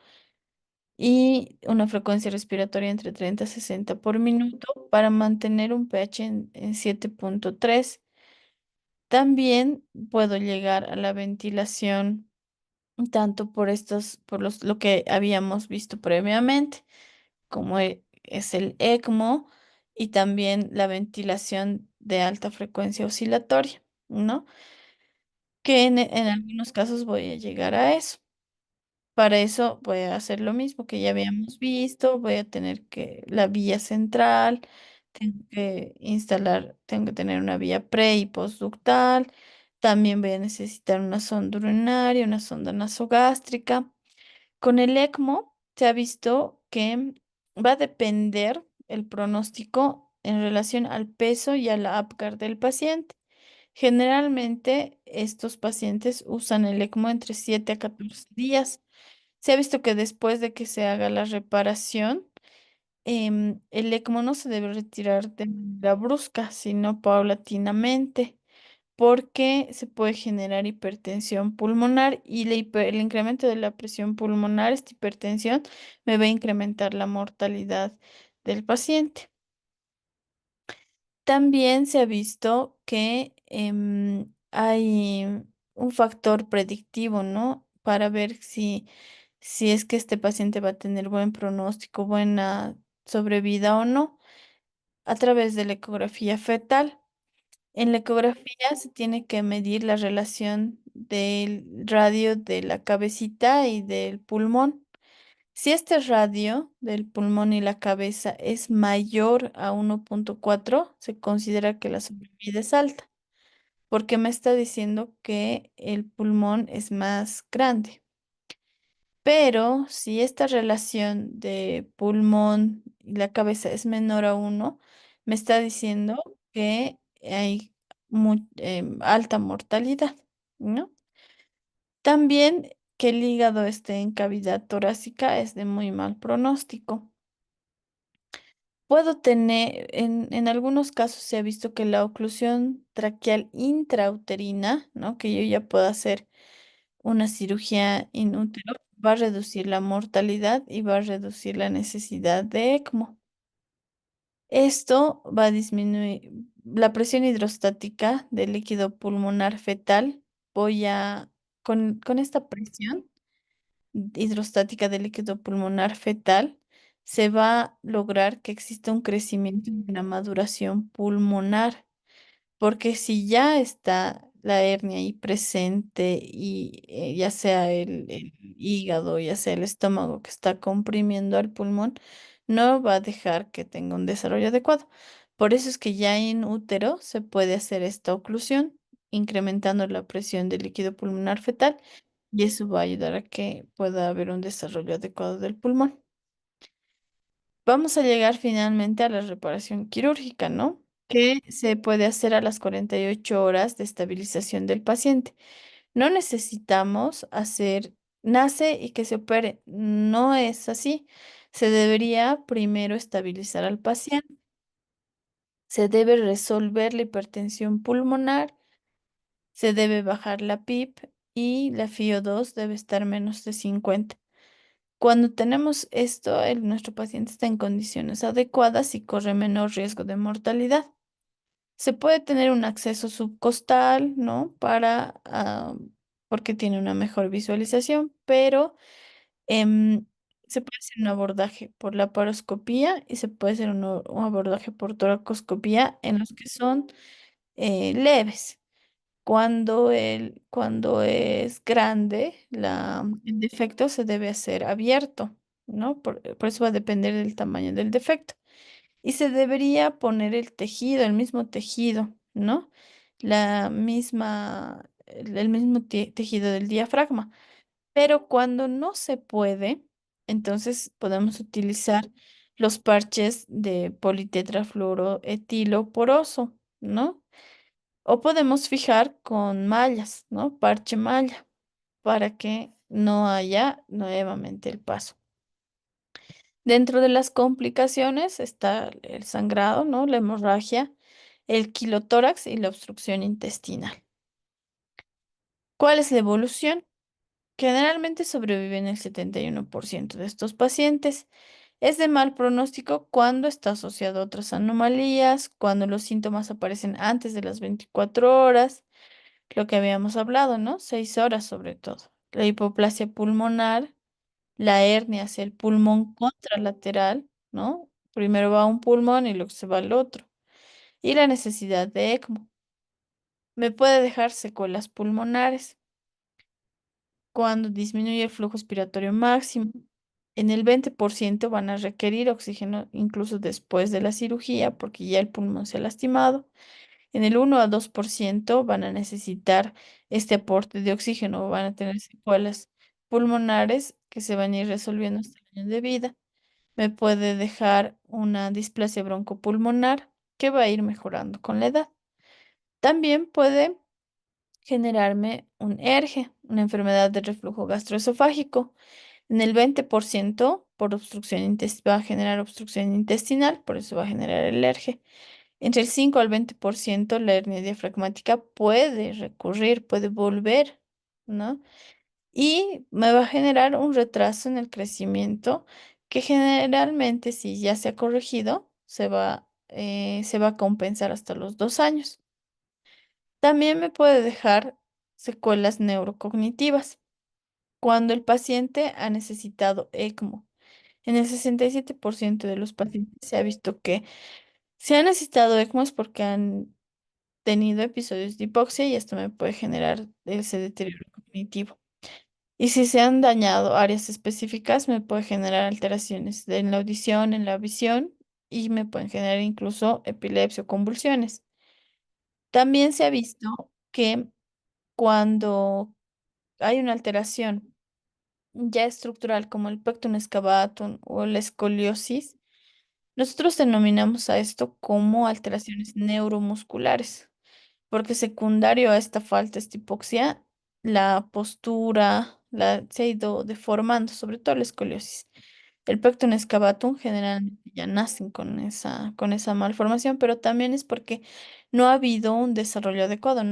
y una frecuencia respiratoria entre 30 a 60 por minuto para mantener un pH en 7,3. También puedo llegar a la ventilación tanto lo que habíamos visto previamente, como es el ECMO y también la ventilación de alta frecuencia oscilatoria, ¿no? Que en algunos casos voy a llegar a eso. Para eso voy a hacer lo mismo que ya habíamos visto, voy a tener que la vía central, tengo que instalar, tengo que tener una vía pre y postductal, también voy a necesitar una sonda urinaria, una sonda nasogástrica. Con el ECMO se ha visto que va a depender el pronóstico en relación al peso y a la APGAR del paciente. Generalmente estos pacientes usan el ECMO entre 7 a 14 días. Se ha visto que después de que se haga la reparación, el ECMO no se debe retirar de manera brusca, sino paulatinamente, porque se puede generar hipertensión pulmonar y el incremento de la presión pulmonar, esta hipertensión, me va a incrementar la mortalidad del paciente. También se ha visto que hay un factor predictivo, ¿no? Para ver si es que este paciente va a tener buen pronóstico, buena sobrevida o no, a través de la ecografía fetal. En la ecografía se tiene que medir la relación del radio de la cabecita y del pulmón. Si este radio del pulmón y la cabeza es mayor a 1,4, se considera que la sobrevida es alta, porque me está diciendo que el pulmón es más grande. Pero si esta relación de pulmón y la cabeza es menor a 1, me está diciendo que hay alta mortalidad, ¿no? También que el hígado esté en cavidad torácica es de muy mal pronóstico. Puedo tener, en algunos casos se ha visto que la oclusión traqueal intrauterina, ¿no? Que yo ya puedo hacer una cirugía in útero, va a reducir la mortalidad y va a reducir la necesidad de ECMO. Esto va a disminuir la presión hidrostática del líquido pulmonar fetal. Voy a, con esta presión hidrostática del líquido pulmonar fetal, se va a lograr que exista un crecimiento y una maduración pulmonar. Porque si ya está la hernia ahí presente y ya sea el hígado, ya sea el estómago que está comprimiendo al pulmón, no va a dejar que tenga un desarrollo adecuado. Por eso es que ya en útero se puede hacer esta oclusión, incrementando la presión del líquido pulmonar fetal, y eso va a ayudar a que pueda haber un desarrollo adecuado del pulmón. Vamos a llegar finalmente a la reparación quirúrgica, ¿no? Que se puede hacer a las 48 horas de estabilización del paciente. No necesitamos hacer, nace y que se opere. No es así. Se debería primero estabilizar al paciente. Se debe resolver la hipertensión pulmonar. Se debe bajar la PIP y la FiO2 debe estar menos de 50. Cuando tenemos esto, nuestro paciente está en condiciones adecuadas y corre menor riesgo de mortalidad. Se puede tener un acceso subcostal, ¿no? Porque tiene una mejor visualización, pero em, se puede hacer un abordaje por la paroscopía y se puede hacer un abordaje por toracoscopía en los que son leves. Cuando es grande, el defecto se debe hacer abierto, ¿no? Por eso va a depender del tamaño del defecto. Y se debería poner el tejido, el mismo tejido, ¿no? El mismo tejido del diafragma. Pero cuando no se puede, entonces podemos utilizar los parches de politetrafluoroetilo poroso, ¿no? O podemos fijar con mallas, ¿no? Parche malla, para que no haya nuevamente el paso. Dentro de las complicaciones está el sangrado, ¿no? La hemorragia, el quilotórax y la obstrucción intestinal. ¿Cuál es la evolución? Generalmente sobreviven el 71% de estos pacientes. Es de mal pronóstico cuando está asociado a otras anomalías, cuando los síntomas aparecen antes de las 24 horas, lo que habíamos hablado, ¿no? 6 horas sobre todo. La hipoplasia pulmonar, la hernia hacia el pulmón contralateral, ¿no? Primero va a un pulmón y luego se va al otro. y la necesidad de ECMO. Me puede dejar secuelas pulmonares cuando disminuye el flujo respiratorio máximo. En el 20% van a requerir oxígeno incluso después de la cirugía porque ya el pulmón se ha lastimado. En el 1 a 2% van a necesitar este aporte de oxígeno, van a tener secuelas pulmonares que se van a ir resolviendo hasta el año de vida. Me puede dejar una displasia broncopulmonar que va a ir mejorando con la edad. También puede generarme un ERGE, una enfermedad de reflujo gastroesofágico. En el 20% por obstrucción va a generar obstrucción intestinal, por eso va a generar el ERGE. Entre el 5 al 20% la hernia diafragmática puede recurrir, puede volver, ¿no? Y me va a generar un retraso en el crecimiento que generalmente, si ya se ha corregido, se va a compensar hasta los 2 años. También me puede dejar secuelas neurocognitivas cuando el paciente ha necesitado ECMO. En el 67% de los pacientes se ha visto que si han necesitado ECMO es porque han tenido episodios de hipoxia y esto me puede generar ese deterioro cognitivo. Y si se han dañado áreas específicas, me puede generar alteraciones en la audición, en la visión y me pueden generar incluso epilepsia o convulsiones. También se ha visto que cuando hay una alteración ya estructural como el pectum excavatum o la escoliosis, nosotros denominamos a esto como alteraciones neuromusculares, porque secundario a esta falta, esta hipoxia, la postura se ha ido deformando, sobre todo la escoliosis. El pectum excavatum generalmente ya nacen con esa malformación, pero también es porque no ha habido un desarrollo adecuado, el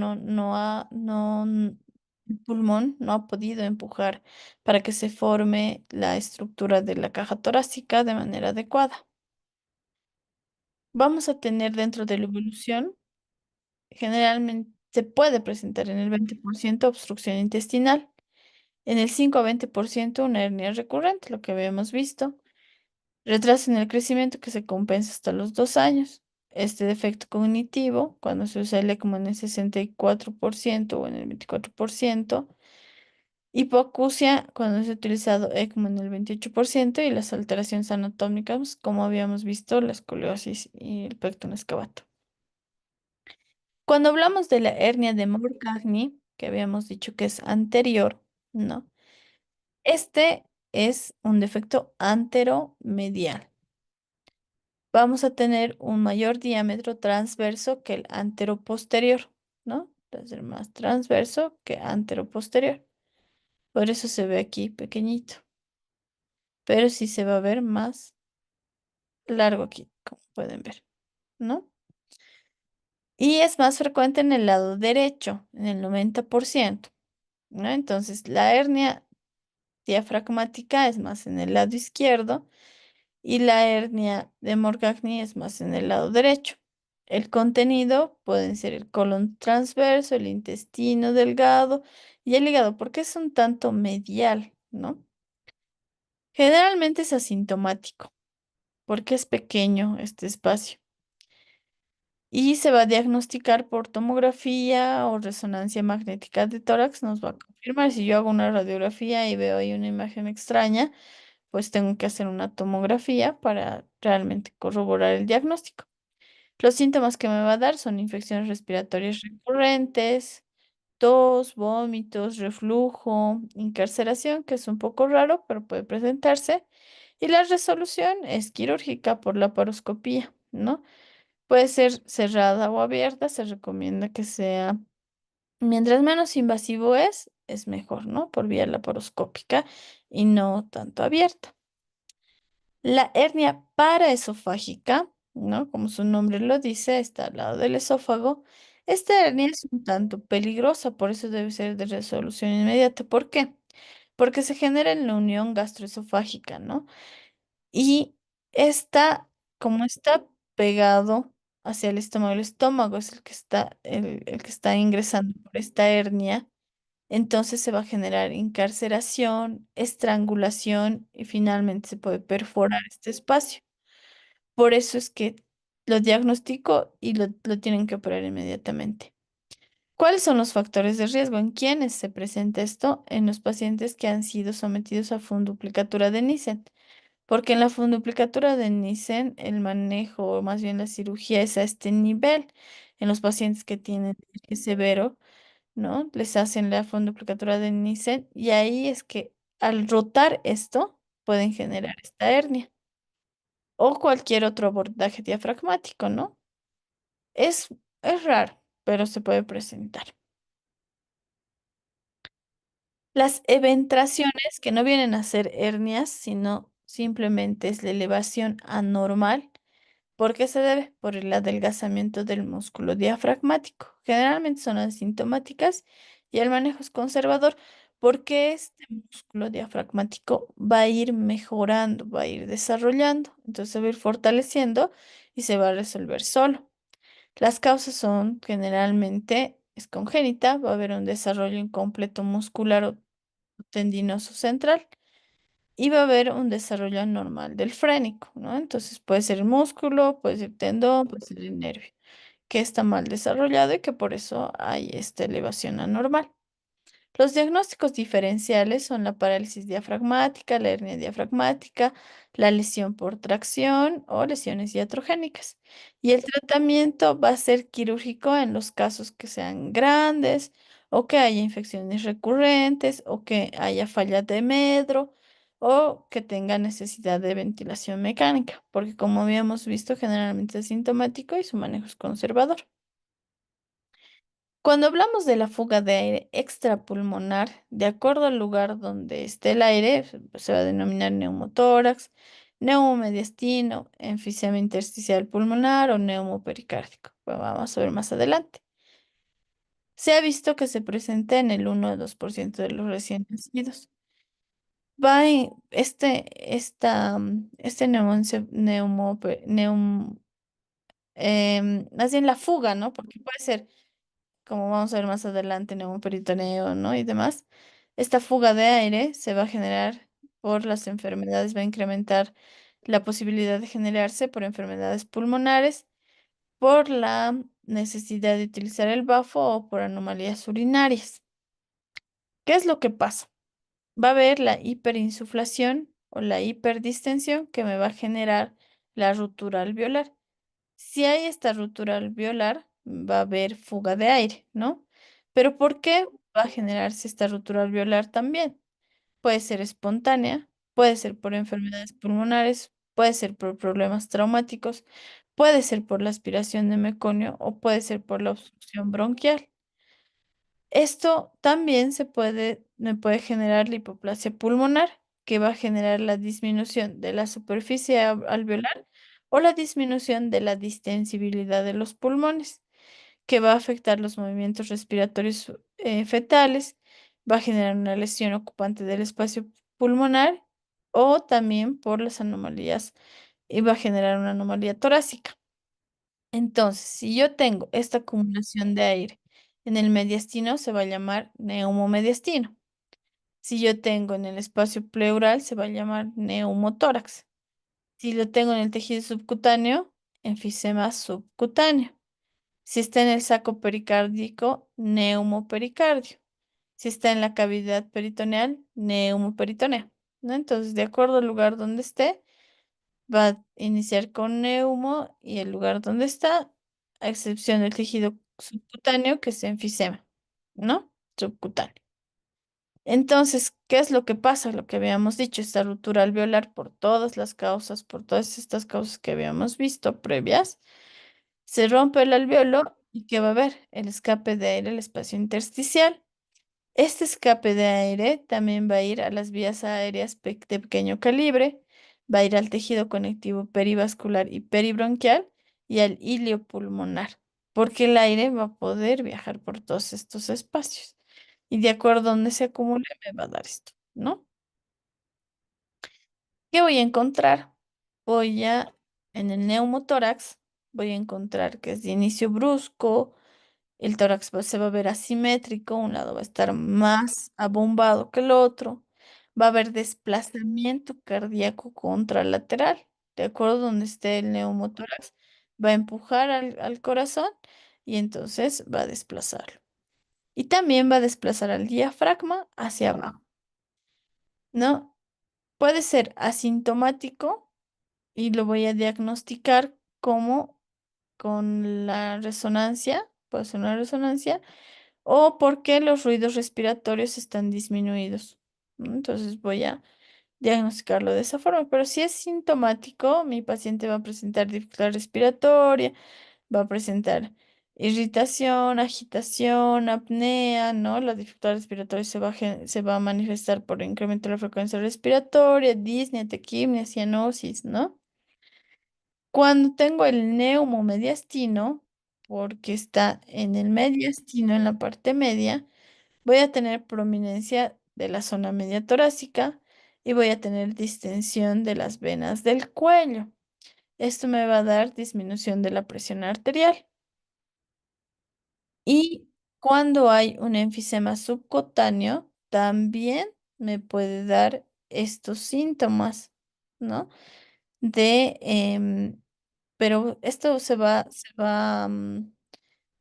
pulmón no ha podido empujar para que se forme la estructura de la caja torácica de manera adecuada. Vamos a tener dentro de la evolución, generalmente se puede presentar en el 20% obstrucción intestinal, en el 5 a 20% una hernia recurrente, lo que habíamos visto. Retraso en el crecimiento que se compensa hasta los 2 años. Este defecto cognitivo, cuando se usa el ECMO en el 64% o en el 24%. Hipoacusia, cuando se ha utilizado ECMO en el 28%. Y las alteraciones anatómicas, como habíamos visto, la escoliosis y el pectum excavatum. Cuando hablamos de la hernia de Morgagni, que habíamos dicho que es anterior, ¿no? Este es un defecto anteromedial. Vamos a tener un mayor diámetro transverso que el anteroposterior, ¿no? Va a ser más transverso que anteroposterior. Por eso se ve aquí pequeñito. Pero sí se va a ver más largo aquí, como pueden ver, ¿no? Y es más frecuente en el lado derecho, en el 90%, ¿no? Entonces, la hernia diafragmática es más en el lado izquierdo y la hernia de Morgagni es más en el lado derecho. El contenido pueden ser el colon transverso, el intestino delgado y el hígado, porque es un tanto medial, ¿no? Generalmente es asintomático, porque es pequeño este espacio. Y se va a diagnosticar por tomografía o resonancia magnética de tórax. Nos va a confirmar si yo hago una radiografía y veo ahí una imagen extraña, pues tengo que hacer una tomografía para realmente corroborar el diagnóstico. Los síntomas que me va a dar son infecciones respiratorias recurrentes, tos, vómitos, reflujo, incarceración, que es un poco raro, pero puede presentarse. Y la resolución es quirúrgica por laparoscopía, ¿no? Puede ser cerrada o abierta, se recomienda que sea, mientras menos invasivo es mejor, ¿no? Por vía laparoscópica y no tanto abierta. La hernia paraesofágica, ¿no? Como su nombre lo dice, está al lado del esófago. Esta hernia es un tanto peligrosa, por eso debe ser de resolución inmediata. ¿Por qué? Porque se genera en la unión gastroesofágica, ¿no? Y esta, como está pegado hacia el estómago es el que está ingresando por esta hernia, entonces se va a generar incarceración, estrangulación y finalmente se puede perforar este espacio. Por eso es que lo diagnostico y lo tienen que operar inmediatamente. ¿Cuáles son los factores de riesgo? ¿En quiénes se presenta esto? En los pacientes que han sido sometidos a funduplicatura de Nissen. Porque en la funduplicatura de Nissen el manejo, o más bien la cirugía, es a este nivel. En los pacientes que tienen eje severo, ¿no? Les hacen la funduplicatura de Nissen y ahí es que al rotar esto pueden generar esta hernia o cualquier otro abordaje diafragmático, ¿no? Es, es raro, pero se puede presentar. Las eventraciones, que no vienen a ser hernias, sino simplemente es la elevación anormal. ¿Por qué se debe? Por el adelgazamiento del músculo diafragmático. Generalmente son asintomáticas y el manejo es conservador porque este músculo diafragmático va a ir mejorando, va a ir desarrollando, entonces se va a ir fortaleciendo y se va a resolver solo. Las causas son generalmente es congénita, va a haber un desarrollo incompleto muscular o tendinoso central y va a haber un desarrollo anormal del frénico, ¿no? Entonces puede ser el músculo, puede ser el tendón, puede ser el nervio, que está mal desarrollado y que por eso hay esta elevación anormal. Los diagnósticos diferenciales son la parálisis diafragmática, la hernia diafragmática, la lesión por tracción o lesiones iatrogénicas. Y el tratamiento va a ser quirúrgico en los casos que sean grandes o que haya infecciones recurrentes o que haya falla de medro o que tenga necesidad de ventilación mecánica, porque como habíamos visto, generalmente es sintomático y su manejo es conservador. Cuando hablamos de la fuga de aire extrapulmonar, de acuerdo al lugar donde esté el aire, se va a denominar neumotórax, neumomediastino, enfisema intersticial pulmonar o neumopericárdico. Pues vamos a ver más adelante. Se ha visto que se presenta en el 1 o 2% de los recién nacidos. Este más bien la fuga, ¿no? Porque puede ser como vamos a ver más adelante, neumoperitoneo, ¿no? Y demás, esta fuga de aire se va a generar por las enfermedades, va a incrementar la posibilidad de generarse por enfermedades pulmonares, por la necesidad de utilizar el bafo o por anomalías urinarias. ¿Qué es lo que pasa? Va a haber la hiperinsuflación o la hiperdistensión que me va a generar la ruptura alveolar. Si hay esta ruptura alveolar, va a haber fuga de aire, ¿no? Pero ¿por qué va a generarse esta ruptura alveolar también? Puede ser espontánea, puede ser por enfermedades pulmonares, puede ser por problemas traumáticos, puede ser por la aspiración de meconio o puede ser por la obstrucción bronquial. Esto también me puede generar la hipoplasia pulmonar, que va a generar la disminución de la superficie alveolar o la disminución de la distensibilidad de los pulmones, que va a afectar los movimientos respiratorios fetales, va a generar una lesión ocupante del espacio pulmonar o también por las anomalías y va a generar una anomalía torácica. Entonces, si yo tengo esta acumulación de aire en el mediastino, se va a llamar neumomediastino. Si yo tengo en el espacio pleural, se va a llamar neumotórax. Si lo tengo en el tejido subcutáneo, enfisema subcutáneo. Si está en el saco pericárdico, neumopericardio. Si está en la cavidad peritoneal, neumoperitoneo, ¿no? Entonces, de acuerdo al lugar donde esté, va a iniciar con neumo y el lugar donde está, a excepción del tejido subcutáneo que es enfisema, ¿no? Subcutáneo. Entonces, ¿qué es lo que pasa? Lo que habíamos dicho, esta ruptura alveolar por todas las causas, por todas estas causas que habíamos visto previas, se rompe el alveolo y ¿qué va a haber? El escape de aire, el espacio intersticial. Este escape de aire también va a ir a las vías aéreas de pequeño calibre, va a ir al tejido conectivo perivascular y peribronquial y al hilio pulmonar, porque el aire va a poder viajar por todos estos espacios. Y de acuerdo a donde se acumule, me va a dar esto, ¿no? ¿Qué voy a encontrar? En el neumotórax, voy a encontrar que es de inicio brusco, el tórax se va a ver asimétrico, un lado va a estar más abombado que el otro. Va a haber desplazamiento cardíaco contralateral. De acuerdo a donde esté el neumotórax, va a empujar al corazón y entonces va a desplazarlo. Y también va a desplazar al diafragma hacia abajo, ¿no? Puede ser asintomático y lo voy a diagnosticar como con la resonancia, puede ser una resonancia, o porque los ruidos respiratorios están disminuidos, ¿no? Entonces voy a diagnosticarlo de esa forma, pero si es sintomático, mi paciente va a presentar dificultad respiratoria, va a presentar irritación, agitación, apnea, ¿no? La dificultad respiratoria se va a manifestar por incremento de la frecuencia respiratoria, disnea, taquipnea, cianosis, ¿no? Cuando tengo el neumomediastino, porque está en el mediastino, en la parte media, voy a tener prominencia de la zona media torácica y voy a tener distensión de las venas del cuello. Esto me va a dar disminución de la presión arterial. Y cuando hay un enfisema subcutáneo, también me puede dar estos síntomas, ¿no? De, pero esto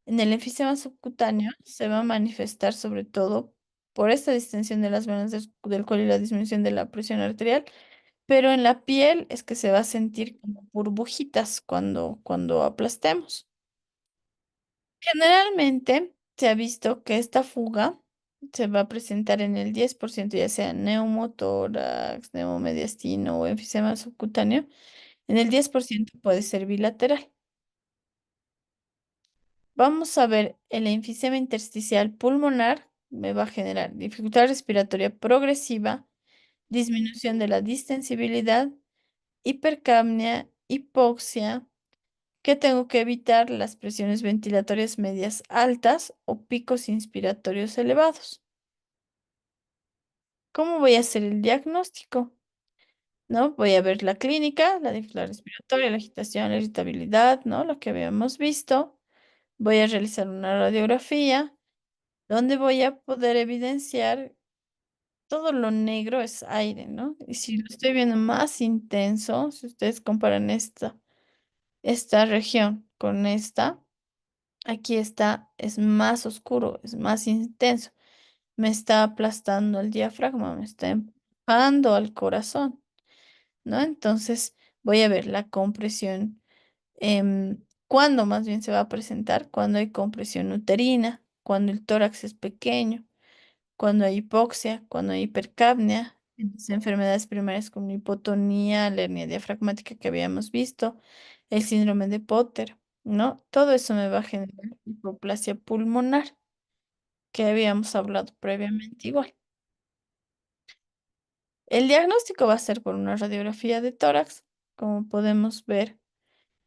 en el enfisema subcutáneo se va a manifestar sobre todo por esta distensión de las venas del cuello y la disminución de la presión arterial, pero en la piel es que se va a sentir como burbujitas cuando aplastemos. Generalmente se ha visto que esta fuga se va a presentar en el 10%, ya sea neumotórax, neumomediastino o enfisema subcutáneo. En el 10% puede ser bilateral. Vamos a ver, el enfisema intersticial pulmonar me va a generar dificultad respiratoria progresiva, disminución de la distensibilidad, hipercapnia, hipoxia, que tengo que evitar las presiones ventilatorias medias altas o picos inspiratorios elevados. ¿Cómo voy a hacer el diagnóstico? ¿No? Voy a ver la clínica, la dificultad respiratoria, la agitación, la irritabilidad, ¿no? Lo que habíamos visto. Voy a realizar una radiografía donde voy a poder evidenciar todo lo negro es aire, ¿no? Y si lo estoy viendo más intenso, si ustedes comparan esta región con esta, aquí está, es más oscuro, es más intenso. Me está aplastando el diafragma, me está empujando al corazón, ¿no? Entonces voy a ver la compresión. ¿Cuándo más bien se va a presentar? Cuando hay compresión uterina, cuando el tórax es pequeño, cuando hay hipoxia, cuando hay hipercapnia, en las enfermedades primarias como hipotonía, la hernia diafragmática que habíamos visto, el síndrome de Potter, ¿no? Todo eso me va a generar hipoplasia pulmonar, que habíamos hablado previamente igual. El diagnóstico va a ser por una radiografía de tórax, como podemos ver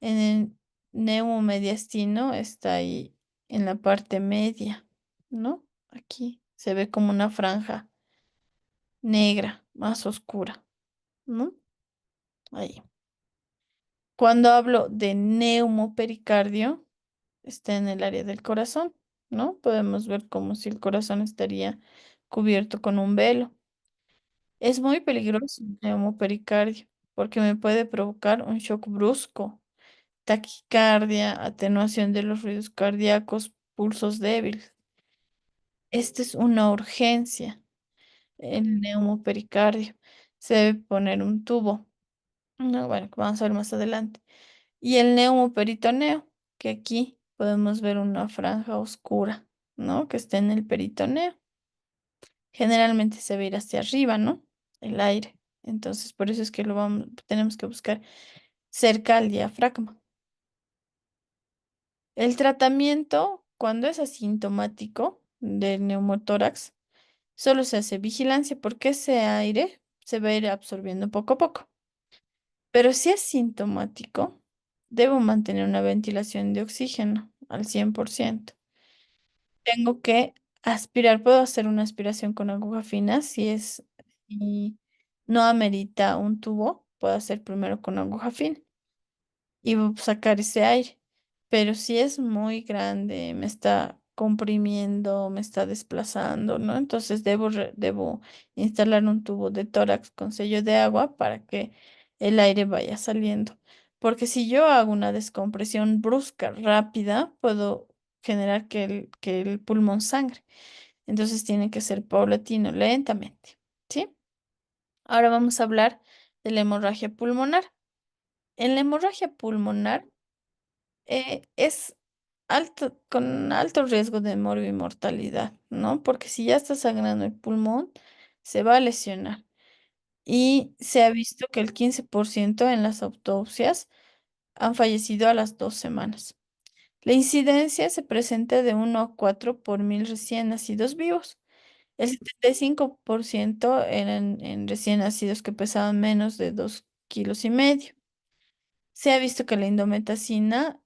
en el neumomediastino, está ahí en la parte media, ¿no? Aquí se ve como una franja negra, más oscura, ¿no? Ahí. Cuando hablo de neumopericardio, está en el área del corazón, ¿no? Podemos ver como si el corazón estaría cubierto con un velo. Es muy peligroso el neumopericardio porque me puede provocar un shock brusco, taquicardia, atenuación de los ruidos cardíacos, pulsos débiles. Esta es una urgencia, el neumopericardio. Se debe poner un tubo. No, bueno, vamos a ver más adelante. Y el neumoperitoneo, que aquí podemos ver una franja oscura, ¿no? Que está en el peritoneo. Generalmente se va a ir hacia arriba, ¿no? El aire. Entonces, por eso es que tenemos que buscar cerca al diafragma. El tratamiento, cuando es asintomático del neumotórax, solo se hace vigilancia porque ese aire se va a ir absorbiendo poco a poco. Pero si es sintomático, debo mantener una ventilación de oxígeno al 100%. Tengo que aspirar, puedo hacer una aspiración con aguja fina y no amerita un tubo, puedo hacer primero con aguja fina y sacar ese aire. Pero si es muy grande, me está comprimiendo, me está desplazando, ¿no? Entonces debo instalar un tubo de tórax con sello de agua para que el aire vaya saliendo. Porque si yo hago una descompresión brusca, rápida, puedo generar que el pulmón sangre. Entonces tiene que ser paulatino, lentamente. ¿Sí? Ahora vamos a hablar de la hemorragia pulmonar. En la hemorragia pulmonar es con alto riesgo de mortalidad, ¿no? Porque si ya está sangrando el pulmón, se va a lesionar. Y se ha visto que el 15% en las autopsias han fallecido a las 2 semanas. La incidencia se presenta de 1 a 4 por 1000 recién nacidos vivos. El 75% eran en recién nacidos que pesaban menos de 2,5 kilos. Se ha visto que la indometacina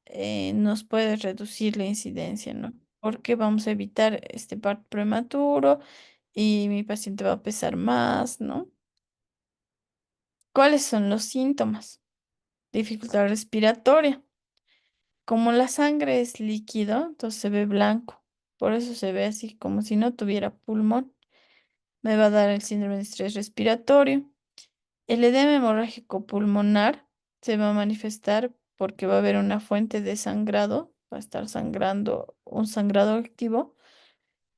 nos puede reducir la incidencia, ¿no? Porque vamos a evitar este parto prematuro y mi paciente va a pesar más, ¿no? ¿Cuáles son los síntomas? Dificultad respiratoria. Como la sangre es líquido, entonces se ve blanco. Por eso se ve así como si no tuviera pulmón. Me va a dar el síndrome de estrés respiratorio. El edema hemorrágico pulmonar se va a manifestar porque va a haber una fuente de sangrado, va a estar sangrando un sangrado activo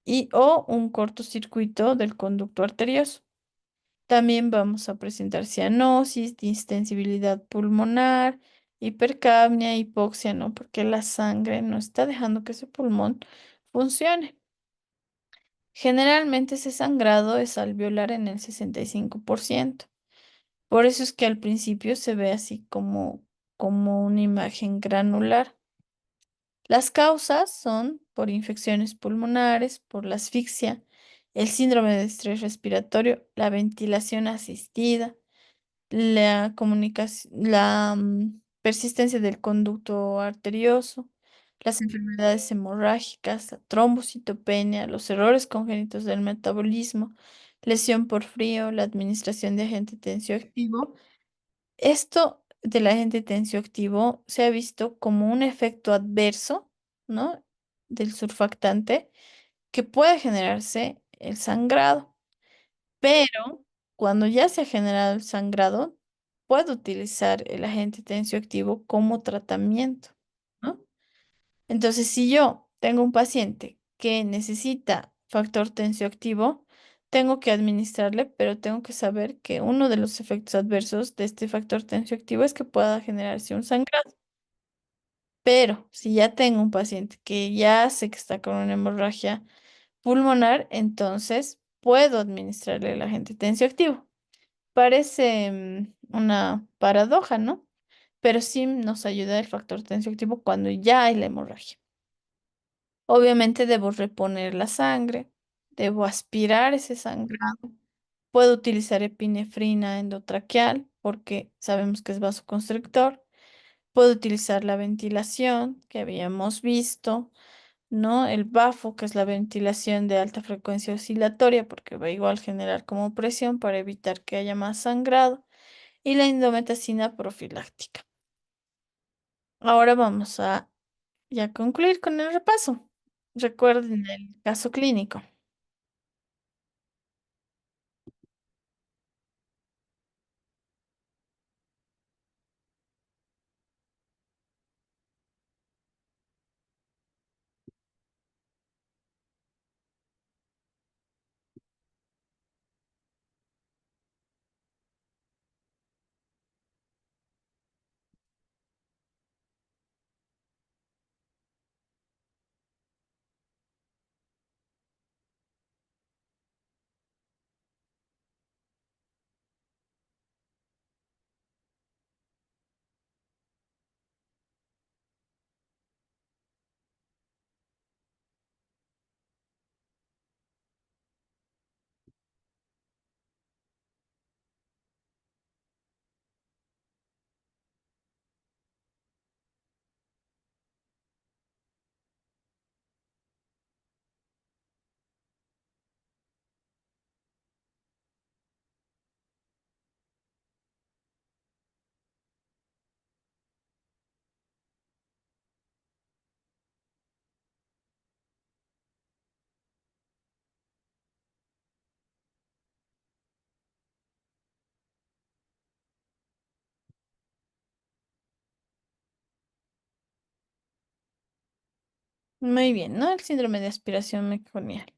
y o un cortocircuito del conducto arterioso. También vamos a presentar cianosis, distensibilidad pulmonar, hipercapnia, hipoxia, ¿no? Porque la sangre no está dejando que ese pulmón funcione. Generalmente ese sangrado es alveolar en el 65%. Por eso es que al principio se ve así como una imagen granular. Las causas son por infecciones pulmonares, por la asfixia, el síndrome de estrés respiratorio, la ventilación asistida, la comunicación, la persistencia del conducto arterioso, las enfermedades hemorrágicas, la trombocitopenia, los errores congénitos del metabolismo, lesión por frío, la administración de agente tensioactivo. Esto del agente tensioactivo se ha visto como un efecto adverso, ¿no? Del surfactante que puede generarse el sangrado. Pero cuando ya se ha generado el sangrado, puedo utilizar el agente tensioactivo como tratamiento, ¿no? Entonces, si yo tengo un paciente que necesita factor tensioactivo, tengo que administrarle, pero tengo que saber que uno de los efectos adversos de este factor tensioactivo es que pueda generarse un sangrado. Pero si ya tengo un paciente que ya sé que está con una hemorragia pulmonar, entonces puedo administrarle el agente tensioactivo. Parece una paradoja, ¿no? Pero sí nos ayuda el factor tensioactivo cuando ya hay la hemorragia. Obviamente debo reponer la sangre, debo aspirar ese sangrado. Puedo utilizar epinefrina endotraqueal porque sabemos que es vasoconstrictor. Puedo utilizar la ventilación que habíamos visto, ¿no? El BAFO, que es la ventilación de alta frecuencia oscilatoria, porque va igual a generar como presión para evitar que haya más sangrado. Y la indometacina profiláctica. Ahora vamos a ya concluir con el repaso. Recuerden el caso clínico. Muy bien, ¿no? El síndrome de aspiración meconial.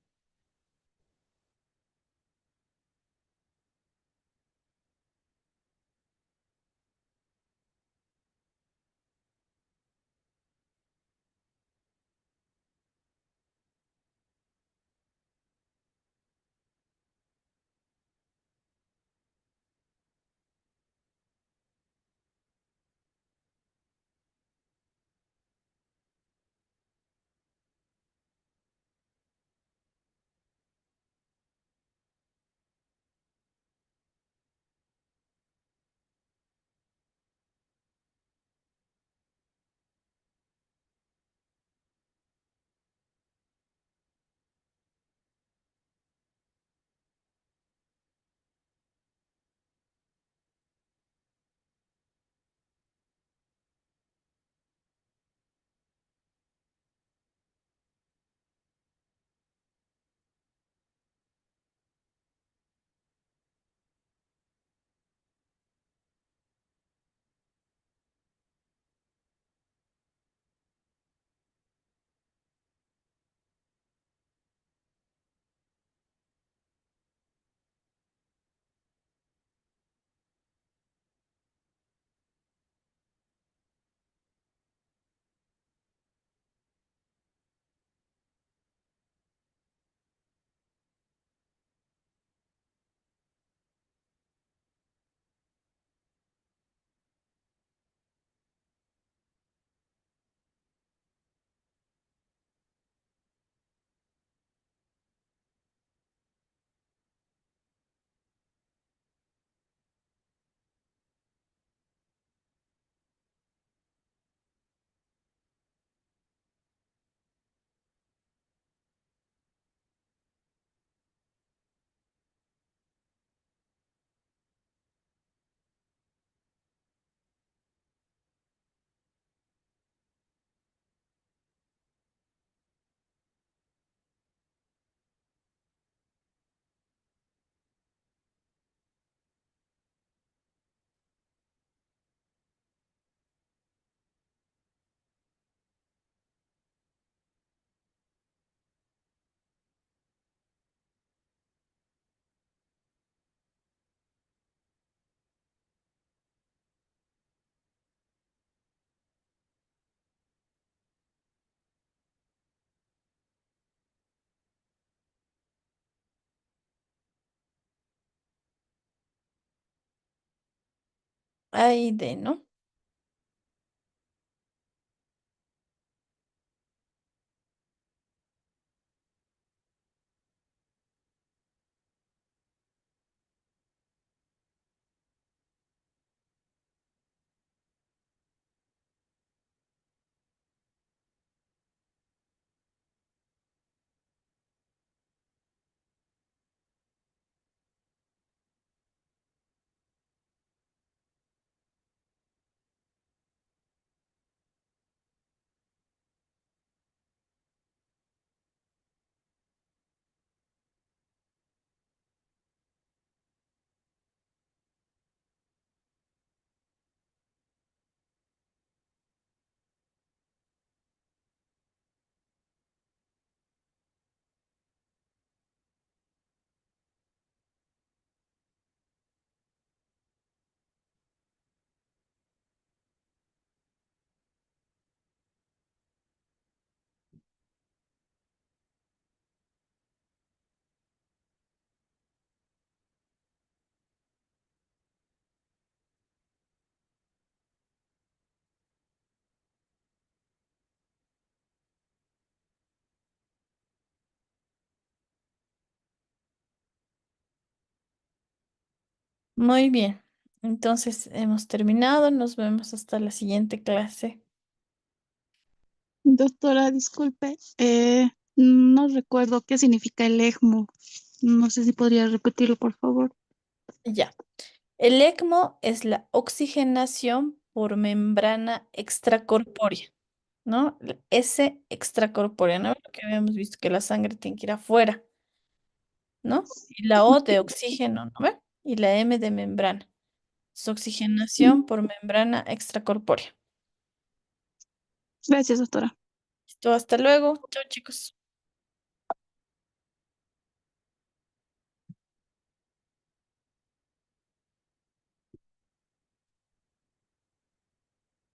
Ahí de, ¿no? Muy bien. Entonces hemos terminado. Nos vemos hasta la siguiente clase. Doctora, disculpe, no recuerdo qué significa el ECMO. No sé si podría repetirlo, por favor. Ya. El ECMO es la oxigenación por membrana extracorpórea, ¿no? La S extracorpórea, ¿no? Lo que habíamos visto que la sangre tiene que ir afuera, ¿no? Y la O de oxígeno, ¿no ve? Y la M de membrana. Es oxigenación por membrana extracorpórea. Gracias, doctora. Listo, hasta luego. Chao, chicos.